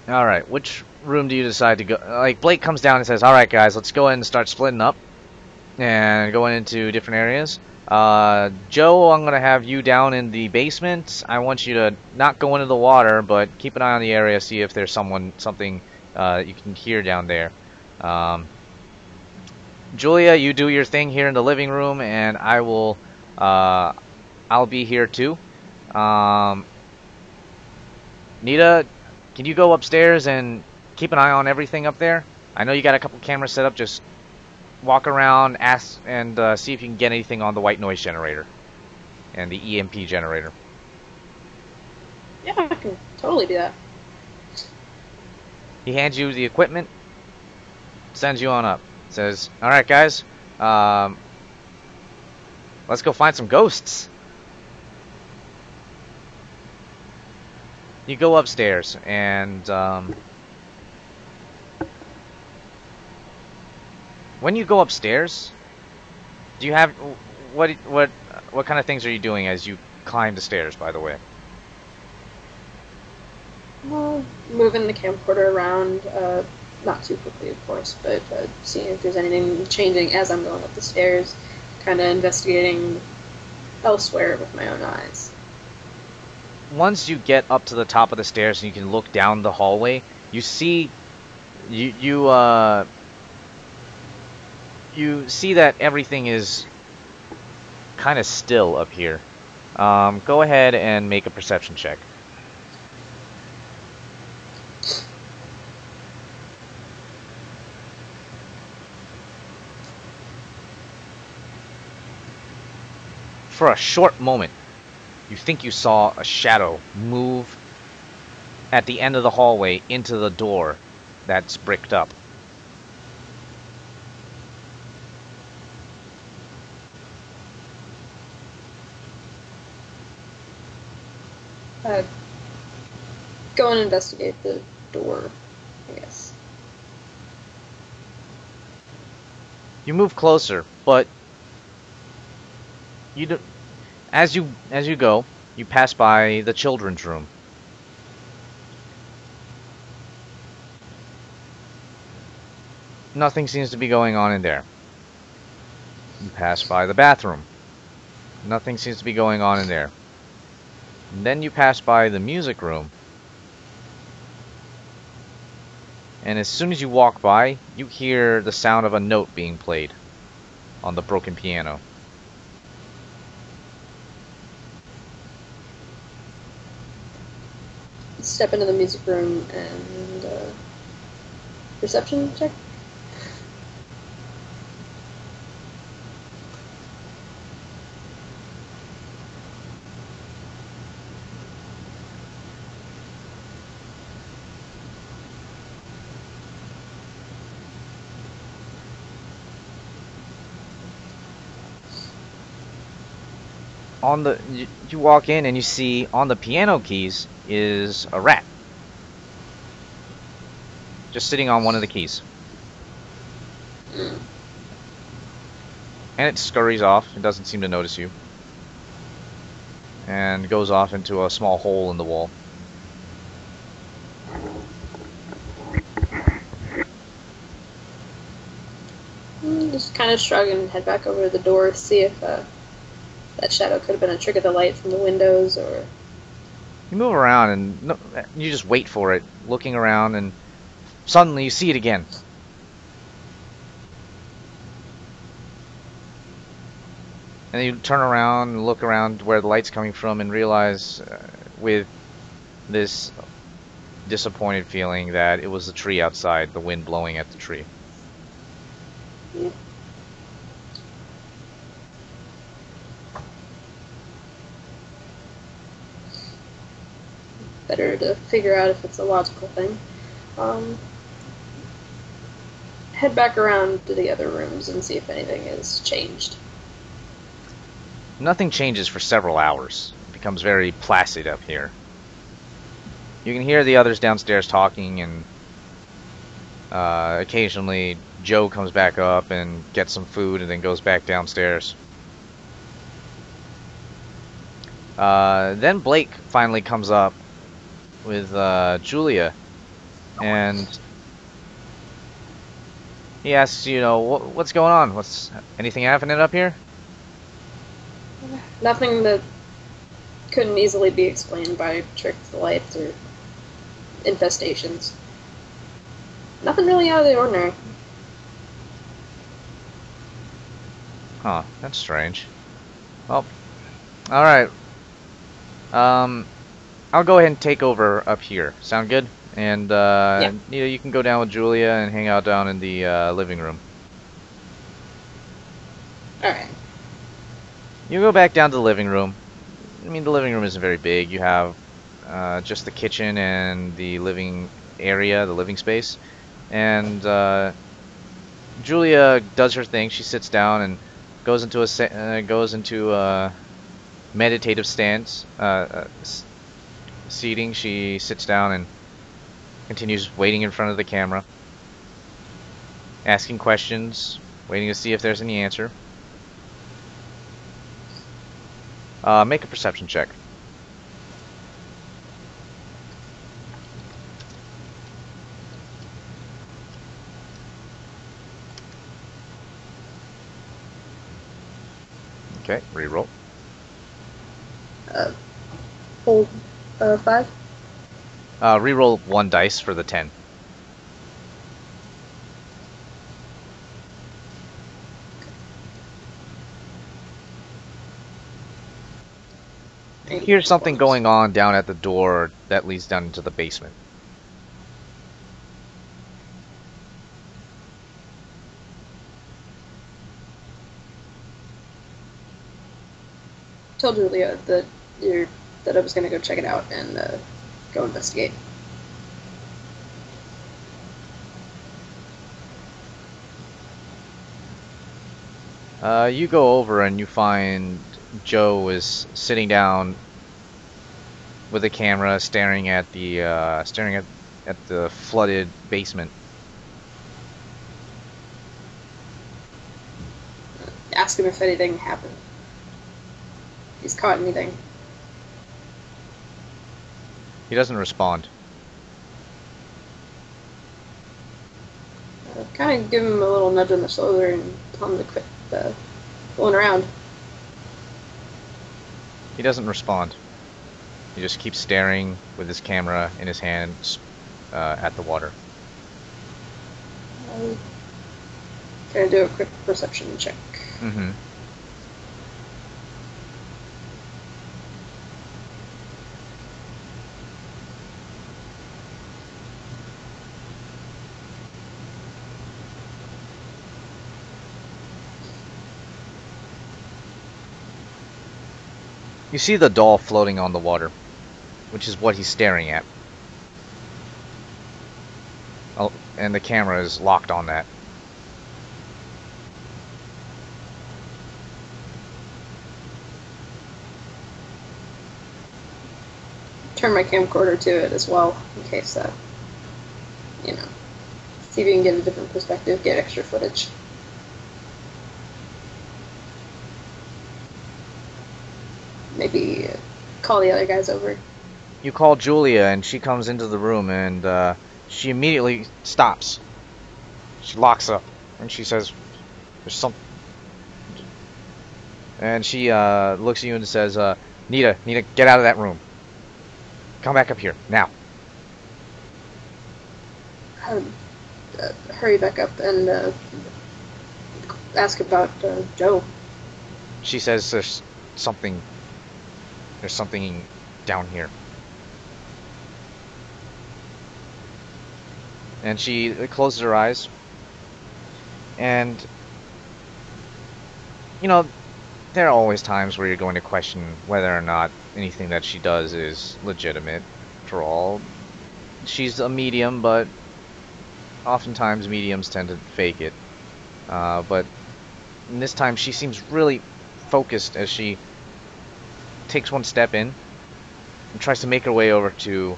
Speaker 1: Alright, which room do you decide to go? Like, Blake comes down and says, alright guys, let's go ahead and start splitting up and going into different areas. Joe, I'm going to have you down in the basement. I want you to not go into the water, but keep an eye on the area, see if there's something you can hear down there. Julia, you do your thing here in the living room, and I will, I'll be here too. Nita, can you go upstairs and keep an eye on everything up there? I know you got a couple cameras set up. Just walk around, ask, and see if you can get anything on the white noise generator and the EMP generator.
Speaker 2: Yeah, I can totally do that.
Speaker 1: He hands you the equipment, sends you on up. Says, alright guys, let's go find some ghosts. You go upstairs, and when you go upstairs, do you have what kind of things are you doing as you climb the stairs, by the way?
Speaker 2: Well, moving the camcorder around, not too quickly, of course, but seeing if there's anything changing as I'm going up the stairs, kind of investigating elsewhere with my own eyes.
Speaker 1: Once you get up to the top of the stairs and you can look down the hallway, you see you see that everything is kind of still up here. Go ahead and make a perception check. For a short moment, you think you saw a shadow move at the end of the hallway into the door that's bricked up.
Speaker 2: Go and investigate the door I guess.
Speaker 1: You move closer, but you do, as you go, you pass by the children's room. Nothing seems to be going on in there. You pass by the bathroom. Nothing seems to be going on in there. And then you pass by the music room. And as soon as you walk by, you hear the sound of a note being played on the broken piano.
Speaker 2: Step into the music room and perception check.
Speaker 1: On the you walk in and you see on the piano keys is a rat. Just sitting on one of the keys. And it scurries off. It doesn't seem to notice you. And goes off into a small hole in the wall.
Speaker 2: Just kind of shrug and head back over to the door, see if that shadow could have been a trick of the light from the windows, or...
Speaker 1: You move around and you just wait for it, looking around, and suddenly you see it again. And then you turn around and look around where the light's coming from and realize with this disappointed feeling that it was the tree outside, the wind blowing at the tree.
Speaker 2: Yeah. Better to figure out if it's a logical thing. Head back around to the other rooms and see if anything has changed.
Speaker 1: Nothing changes for several hours. It becomes very placid up here. You can hear the others downstairs talking, and occasionally Joe comes back up and gets some food and then goes back downstairs. Then Blake finally comes up with Julia, and he asks, you know, what's going on? What's anything happening up here?
Speaker 2: Nothing that couldn't easily be explained by tricks of the lights or infestations. Nothing really out of the ordinary.
Speaker 1: Huh, that's strange. Well, alright. I'll go ahead and take over up here. Sound good? And,
Speaker 2: yeah.
Speaker 1: Nita, you can go down with Julia and hang out down in the living room.
Speaker 2: Alright.
Speaker 1: You go back down to the living room. I mean, the living room isn't very big. You have just the kitchen and the living area, the living space. And Julia does her thing. She sits down and goes into a meditative stance, seating. She sits down and continues waiting in front of the camera, asking questions, waiting to see if there's any answer. Make a perception check. Okay, reroll.
Speaker 2: Hold 5.
Speaker 1: Reroll 1 dice for the 10. Here's something going on down at the door that leads down into the basement.
Speaker 2: Told Julia that I was gonna go check it out and go investigate.
Speaker 1: You go over and you find Joe is sitting down with a camera, staring at at the flooded basement.
Speaker 2: Ask him if anything happened. If he's caught anything.
Speaker 1: He doesn't respond.
Speaker 2: Kind of give him a little nudge on the shoulder and tell him to quit fooling around.
Speaker 1: He doesn't respond. He just keeps staring with his camera in his hand at the water.
Speaker 2: Gonna do a quick perception check.
Speaker 1: Mm-hmm. You see the doll floating on the water, which is what he's staring at. Oh, and the camera is locked on that.
Speaker 2: Turn my camcorder to it as well, in case, you know, see if you can get a different perspective, get extra footage. Maybe call the other guys over.
Speaker 1: You call Julia, and she comes into the room, and she immediately stops. She locks up, and she says, "There's some." And she looks at you and says, "Nita, get out of that room. Come back up here now."
Speaker 2: Hurry back up and ask about Joe.
Speaker 1: She says, "There's something down here." And she closes her eyes. And, you know, there are always times where you're going to question whether or not anything that she does is legitimate. For all, she's a medium, but oftentimes mediums tend to fake it. But in this time, she seems really focused as she takes one step in and tries to make her way over to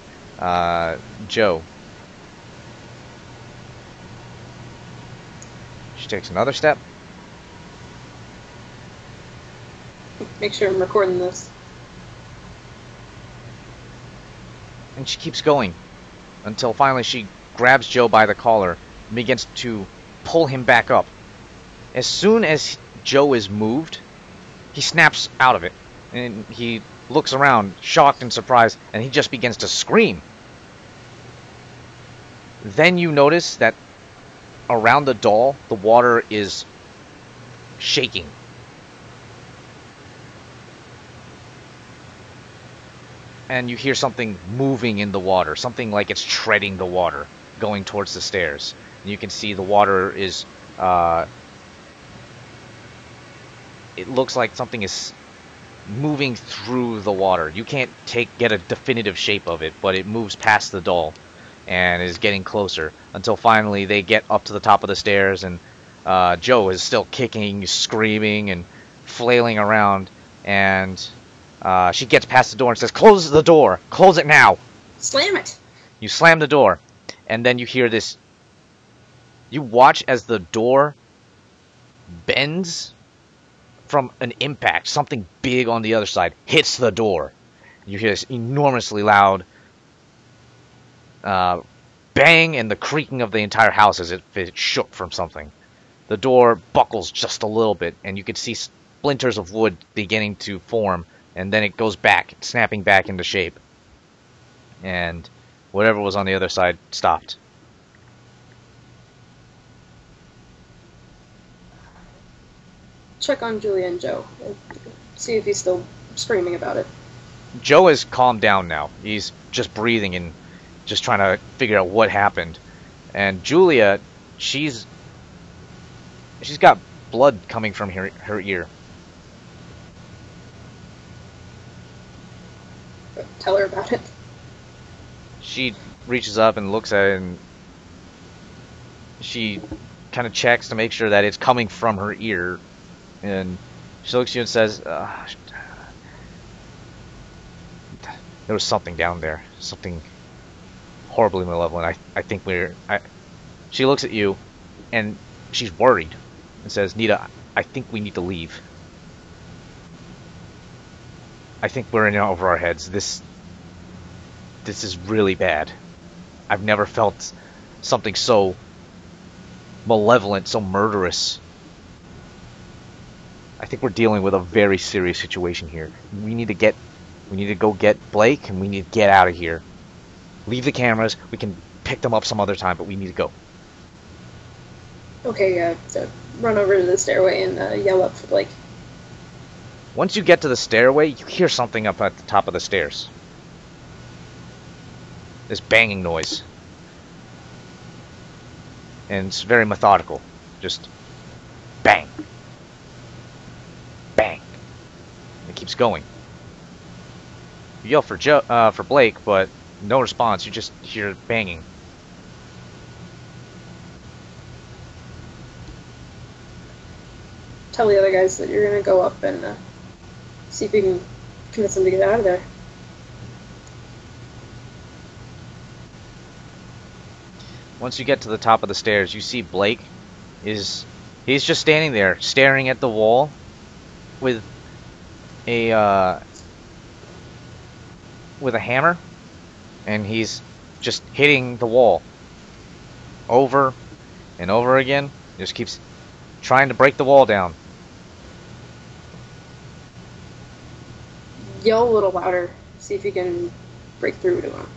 Speaker 1: Joe. She takes another step.
Speaker 2: Make sure I'm recording this.
Speaker 1: And she keeps going until finally she grabs Joe by the collar and begins to pull him back up. As soon as Joe is moved, he snaps out of it. And he looks around, shocked and surprised, and he just begins to scream. Then you notice that around the doll, the water is shaking. And you hear something moving in the water, something like it's treading the water, going towards the stairs. And you can see the water is, it looks like something is moving through the water. You can't get a definitive shape of it, but it moves past the doll and is getting closer until finally they get up to the top of the stairs, and Joe is still kicking, screaming, and flailing around, and she gets past the door and says, "Close the door! Close it now!"
Speaker 2: Slam it!
Speaker 1: You slam the door, and then you hear this. You watch as the door bends from an impact. Something big on the other side hits the door. You hear this enormously loud bang and the creaking of the entire house as if it shook from something. The door buckles just a little bit, and you can see splinters of wood beginning to form, and then it goes back, snapping back into shape. And whatever was on the other side stopped.
Speaker 2: Check on Julia and Joe. See if he's still screaming about it.
Speaker 1: Joe has calmed down now. He's just breathing and just trying to figure out what happened. And Julia, she's got blood coming from her ear.
Speaker 2: Tell her about it.
Speaker 1: She reaches up and looks at it, and she kind of checks to make sure that it's coming from her ear. And she looks at you and says, "There was something down there. Something horribly malevolent. I think we're... She looks at you, and she's worried, and says, Nita, I think we need to leave. I think we're in over our heads. This is really bad. I've never felt something so malevolent, so murderous. I think we're dealing with a very serious situation here. We need to go get Blake, and we need to get out of here. Leave the cameras. We can pick them up some other time, but we need to go.
Speaker 2: Okay, so run over to the stairway and yell up for Blake.
Speaker 1: Once you get to the stairway, you hear something up at the top of the stairs. This banging noise. And it's very methodical. Just bang. Bang. It keeps going. You yell for Blake, but no response. You just hear banging.
Speaker 2: Tell the other guys that you're gonna go up and see if you can convince them to get out of there.
Speaker 1: Once you get to the top of the stairs, you see Blake he's just standing there, staring at the wall with a hammer, and he's just hitting the wall over and over again. He just keeps trying to break the wall down.
Speaker 2: Yell a little louder, see if you can break through to him.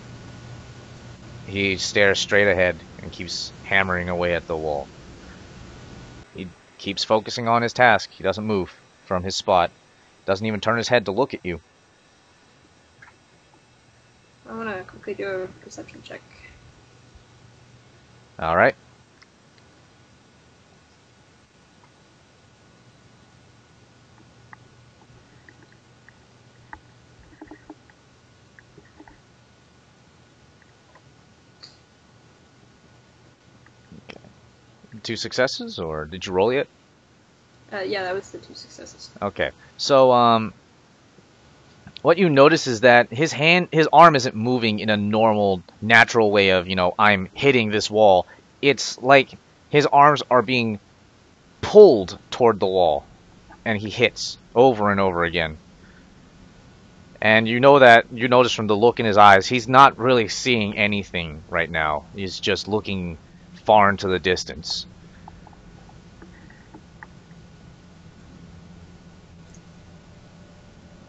Speaker 1: He stares straight ahead and keeps hammering away at the wall. He keeps focusing on his task. He doesn't move from his spot. Doesn't even turn his head to look at you.
Speaker 2: I want to quickly do a perception check.
Speaker 1: Alright. Okay. 2 successes, or did you roll yet?
Speaker 2: Yeah, that was the 2 successes.
Speaker 1: Okay. So, what you notice is that his arm isn't moving in a normal, natural way of, I'm hitting this wall. It's like his arms are being pulled toward the wall, and he hits over and over again. And you notice from the look in his eyes, he's not really seeing anything right now. He's just looking far into the distance.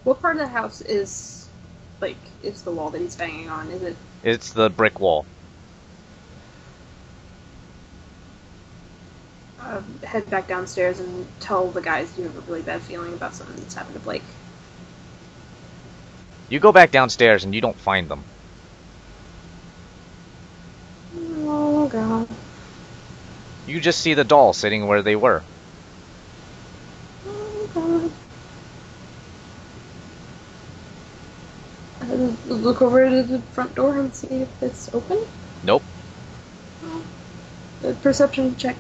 Speaker 2: What part of the house is the wall that he's banging on? Is it?
Speaker 1: It's the brick wall.
Speaker 2: Head back downstairs and tell the guys you have a really bad feeling about something that's happened to Blake.
Speaker 1: You go back downstairs and you don't find them.
Speaker 2: Oh god.
Speaker 1: You just see the doll sitting where they were.
Speaker 2: Oh god. Look over to the front door and see if it's open.
Speaker 1: Nope.
Speaker 2: The perception check.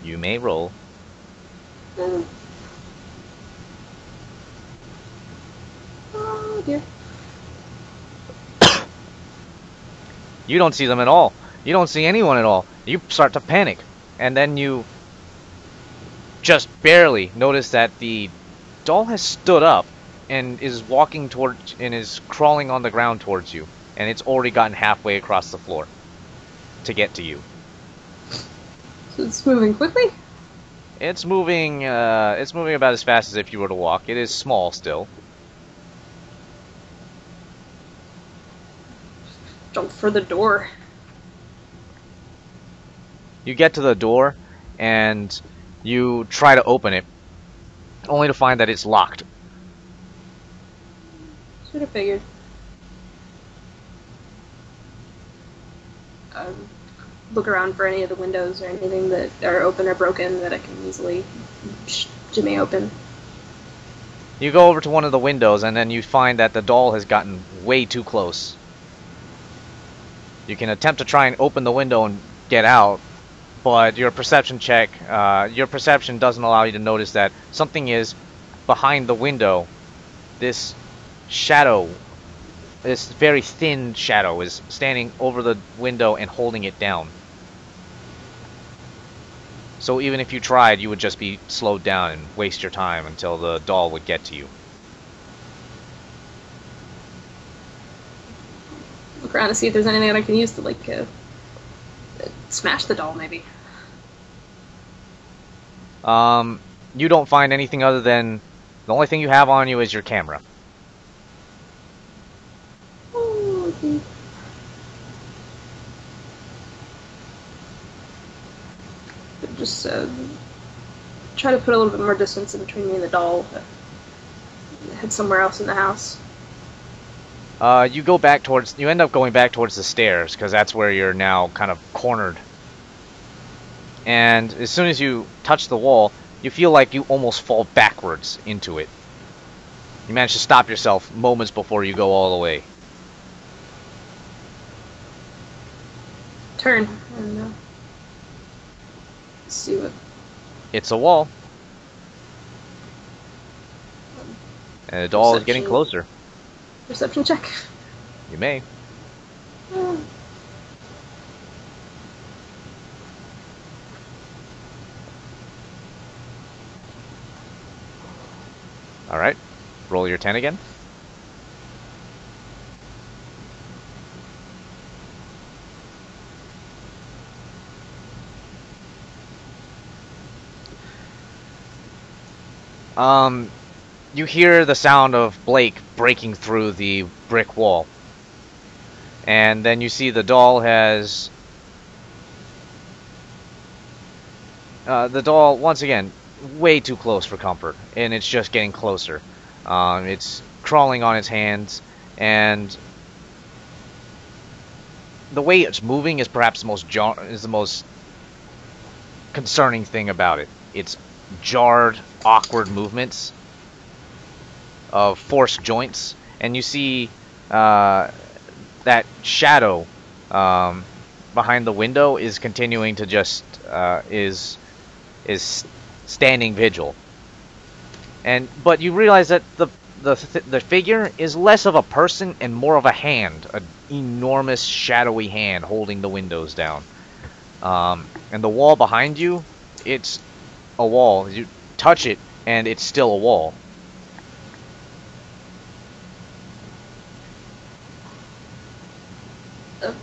Speaker 1: You may roll.
Speaker 2: Oh dear.
Speaker 1: You don't see them at all. You don't see anyone at all. You start to panic. And then you just barely notice that the doll has stood up and is walking towards and is crawling on the ground towards you. And it's already gotten halfway across the floor to get to you.
Speaker 2: So it's moving quickly?
Speaker 1: It's moving about as fast as if you were to walk. It is small still.
Speaker 2: Jump for the door.
Speaker 1: You get to the door and you try to open it, only to find that it's locked.
Speaker 2: Should have figured. Look around for any of the windows or anything that are open or broken that I can easily jimmy open.
Speaker 1: You go over to one of the windows and then you find that the doll has gotten way too close. You can attempt to try and open the window and get out, but your perception doesn't allow you to notice that something is behind the window. This shadow this very thin shadow is standing over the window and holding it down. So even if you tried, you would just be slowed down and waste your time until the doll would get to you.
Speaker 2: Look around to see if there's anything that I can use to, like, smash the doll, maybe.
Speaker 1: You don't find anything other than the only thing you have on you is your camera.
Speaker 2: Oh, okay. Just try to put a little bit more distance in between me and the doll. Head somewhere else in the house.
Speaker 1: You end up going back towards the stairs, because that's where you're now kind of cornered. And as soon as you touch the wall, you feel like you almost fall backwards into it. You manage to stop yourself moments before you go all the way.
Speaker 2: Turn and see what.
Speaker 1: It's a wall. And the doll is getting closer.
Speaker 2: Perception check.
Speaker 1: You may. Alright. Roll your 10 again. You hear the sound of Blake breaking through the brick wall. And then you see the doll has... the doll, once again, way too close for comfort. And it's just getting closer. It's crawling on its hands. And the way it's moving is perhaps the most concerning thing about it. It's jarred, awkward movements of forced joints, and you see that shadow behind the window is continuing to just is standing vigil. But you realize that the figure is less of a person and more of a hand, an enormous shadowy hand holding the windows down. And the wall behind you, it's a wall. You touch it and it's still a wall.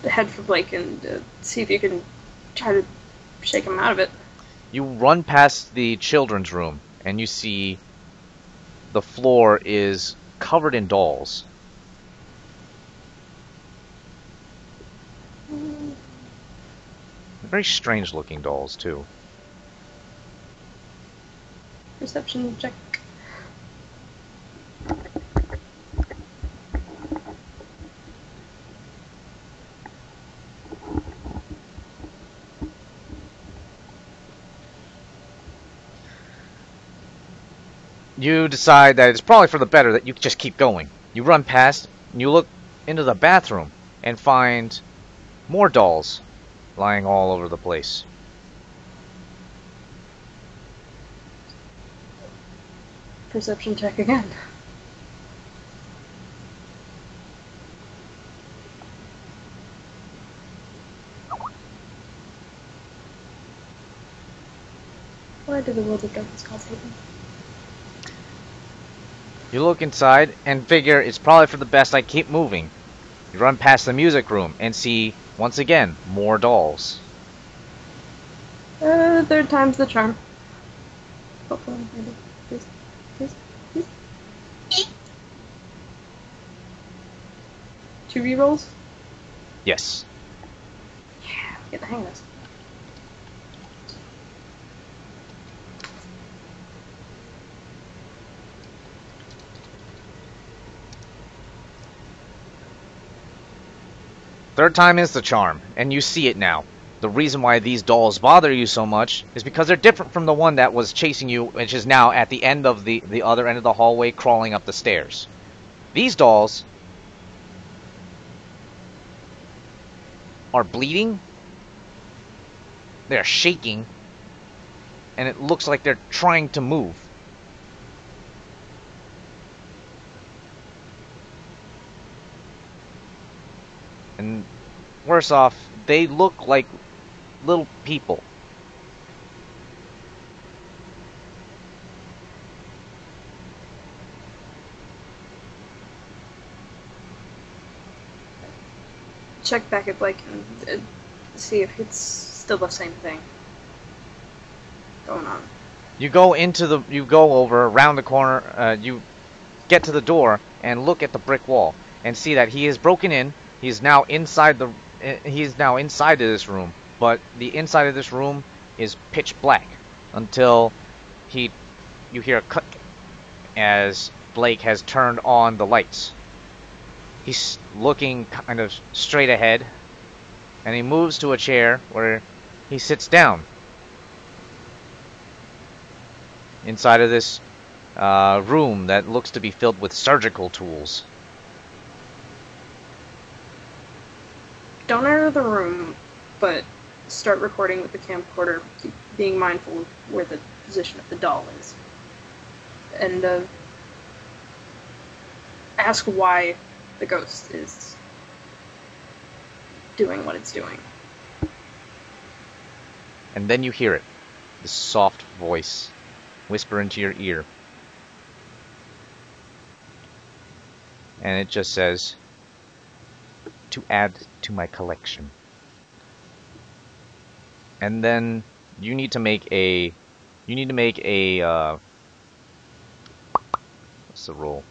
Speaker 2: Head for Blake and see if you can try to shake him out of it.
Speaker 1: You run past the children's room and you see the floor is covered in dolls. Very strange looking dolls too.
Speaker 2: Perception check.
Speaker 1: You decide that it's probably for the better that you just keep going. You run past, and you look into the bathroom and find more dolls lying all over the place.
Speaker 2: Perception check again. Why do the world of darkness cause hate me?
Speaker 1: You look inside and figure it's probably for the best I keep moving. You run past the music room and see, once again, more dolls.
Speaker 2: Third time's the charm. Hopefully, maybe. Please. 2 rerolls?
Speaker 1: Yes.
Speaker 2: Yeah, get the hang of this.
Speaker 1: Third time is the charm, and you see it now. The reason why these dolls bother you so much is because they're different from the one that was chasing you, which is now at the end of the other end of the hallway, crawling up the stairs. These dolls are bleeding, they're shaking, and it looks like they're trying to move. And worse off, they look like little people.
Speaker 2: Check back at Blake and see if it's still the same thing going on.
Speaker 1: You go over around the corner. You get to the door and look at the brick wall and see that he is broken in. He's now inside of this room, but the inside of this room is pitch black until you hear a click as Blake has turned on the lights. He's looking kind of straight ahead, and he moves to a chair where he sits down. Inside of this room that looks to be filled with surgical tools.
Speaker 2: Don't enter the room, but start recording with the camcorder, being mindful of where the position of the doll is. And ask why the ghost is doing what it's doing.
Speaker 1: And then you hear it. This soft voice whisper into your ear. And it just says, to add to my collection. And then you need to make a what's the roll?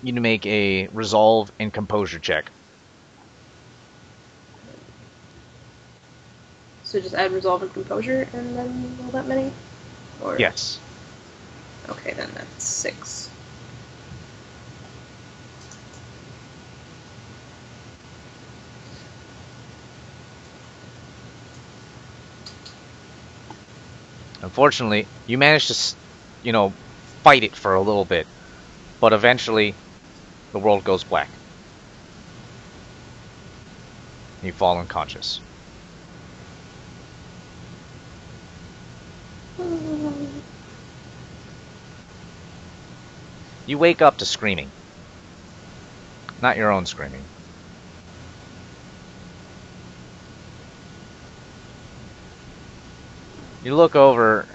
Speaker 1: You need to make a resolve and composure check.
Speaker 2: So just add resolve and composure and then roll that many? Or...
Speaker 1: Yes.
Speaker 2: Okay, then that's 6.
Speaker 1: Unfortunately, you manage to, fight it for a little bit. But eventually, the world goes black. You fall unconscious. You wake up to screaming. Not your own screaming. You look over,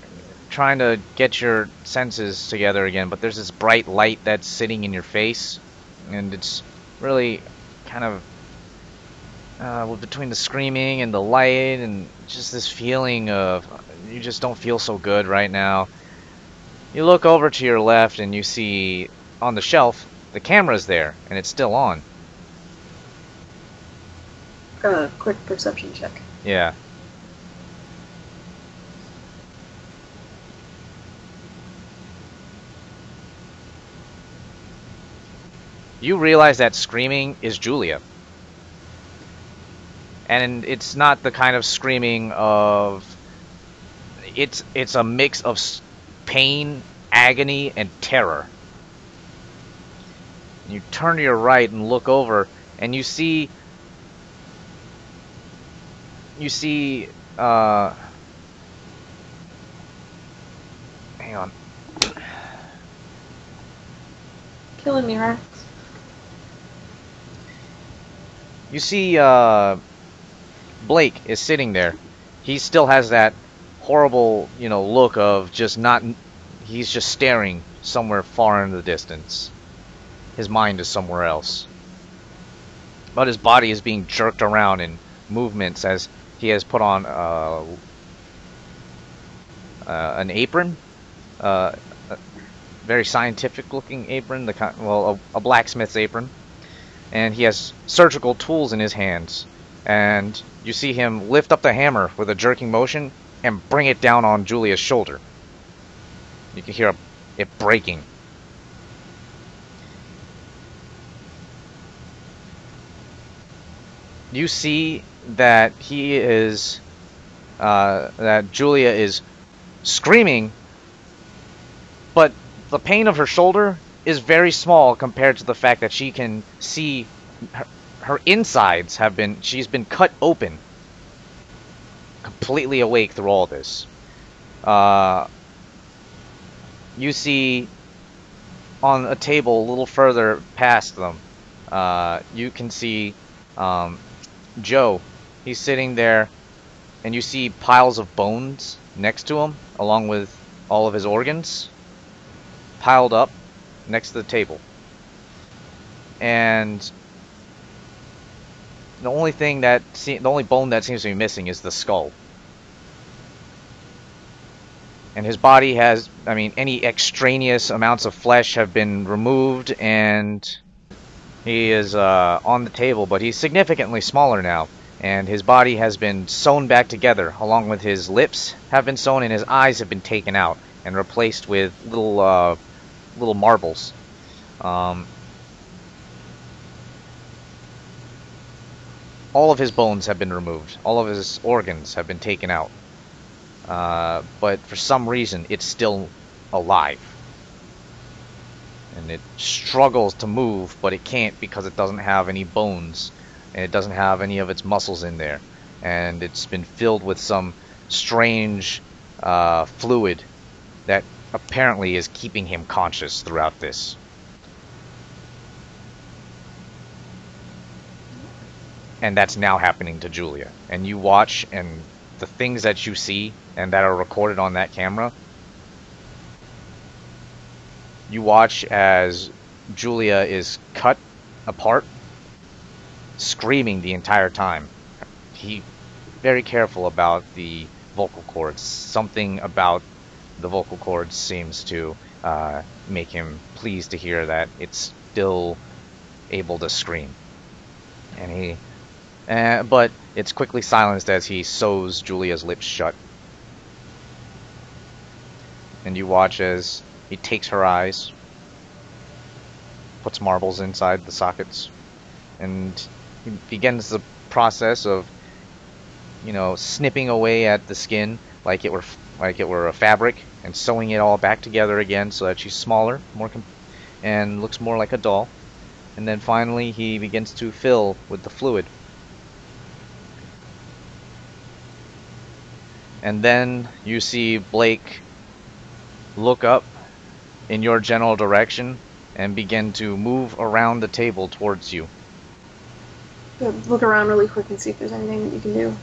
Speaker 1: trying to get your senses together again, but there's this bright light that's sitting in your face, and it's really kind of between the screaming and the light and just this feeling of you just don't feel so good right now. You look over to your left and you see on the shelf the camera's there and it's still on.
Speaker 2: Quick perception check.
Speaker 1: Yeah. You realize that screaming is Julia. And it's not the kind of screaming of... It's a mix of pain, agony, and terror. You turn to your right and look over, and you see... hang on.
Speaker 2: Killing me, Rex.
Speaker 1: You see, Blake is sitting there. He still has that horrible, look of just not... He's just staring somewhere far in the distance. His mind is somewhere else. But his body is being jerked around in movements as he has put on an apron. A very scientific-looking apron. A blacksmith's apron. And he has surgical tools in his hands. And you see him lift up the hammer with a jerking motion and bring it down on Julia's shoulder. You can hear it breaking. You see that that Julia is screaming, but the pain of her shoulder is very small compared to the fact that she can see her insides she's been cut open. Completely awake through all this. You see on a table a little further past them, you can see Joe. He's sitting there, and you see piles of bones next to him, along with all of his organs piled up next to the table. And the only bone that seems to be missing is the skull. And his body has, I mean, any extraneous amounts of flesh have been removed, and he is on the table, but he's significantly smaller now. And his body has been sewn back together, along with his lips have been sewn, and his eyes have been taken out and replaced with little marbles. All of his bones have been removed. All of his organs have been taken out. But for some reason, it's still alive. And it struggles to move, but it can't because it doesn't have any bones. And it doesn't have any of its muscles in there. And it's been filled with some strange fluid that apparently is keeping him conscious throughout this. And that's now happening to Julia. And you watch, and the things that you see and that are recorded on that camera, you watch as Julia is cut apart, screaming the entire time. He very careful about the vocal cords. Something about the vocal cords seems to make him pleased to hear that it's still able to scream. And he but it's quickly silenced as he sews Julia's lips shut. And you watch as he takes her eyes, puts marbles inside the sockets, and he begins the process of, you know, snipping away at the skin like it were a fabric, and sewing it all back together again so that she's smaller, and looks more like a doll. And then finally he begins to fill with the fluid. And then you see Blake look up in your general direction and begin to move around the table towards you.
Speaker 2: Look around really quick and see if there's anything that you can do.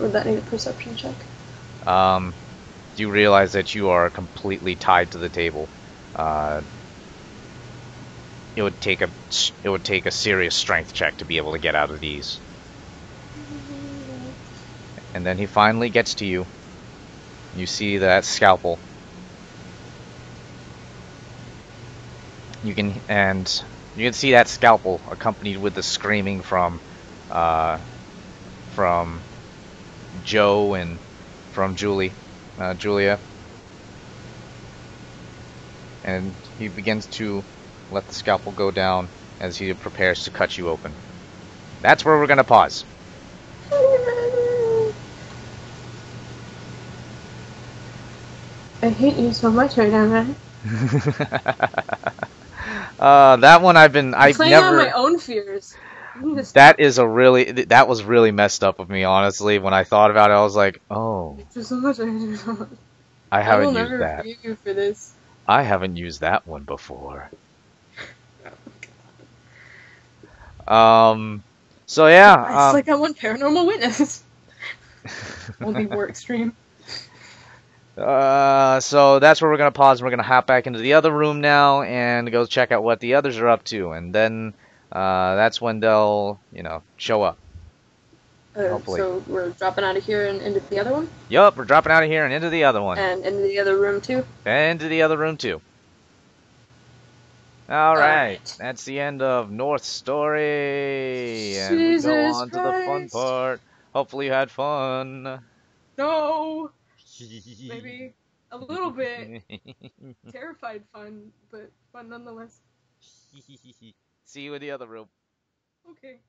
Speaker 2: Would that need a perception check?
Speaker 1: You realize that you are completely tied to the table. It would take a serious strength check to be able to get out of these. And then he finally gets to you. You see that scalpel. You can see that scalpel accompanied with the screaming from Joe and from Julia. And he begins to let the scalpel go down as he prepares to cut you open. That's where we're gonna pause.
Speaker 2: I hate you so much right now, man.
Speaker 1: That one I've
Speaker 2: playing
Speaker 1: never.
Speaker 2: on my own fears.
Speaker 1: That was really messed up of me, honestly. When I thought about it, I was like, oh.
Speaker 2: There's so much I do so much.
Speaker 1: I haven't
Speaker 2: will
Speaker 1: used
Speaker 2: never
Speaker 1: that.
Speaker 2: forgive you for this.
Speaker 1: I haven't used that one before. So yeah.
Speaker 2: It's like I'm on Paranormal Witness. Only more extreme.
Speaker 1: So that's where we're gonna pause, and we're gonna hop back into the other room now and go check out what the others are up to, and then that's when they'll, show up. Hopefully.
Speaker 2: So we're dropping out of here and into the other one?
Speaker 1: Yup, we're dropping out of here and into the other one.
Speaker 2: And into the other room too?
Speaker 1: And into the other room too. Alright, that's the end of North Story. And we go on to the fun part. Hopefully you had fun.
Speaker 2: No! Maybe a little bit. Terrified fun, but fun nonetheless.
Speaker 1: See you in the other room.
Speaker 2: Okay.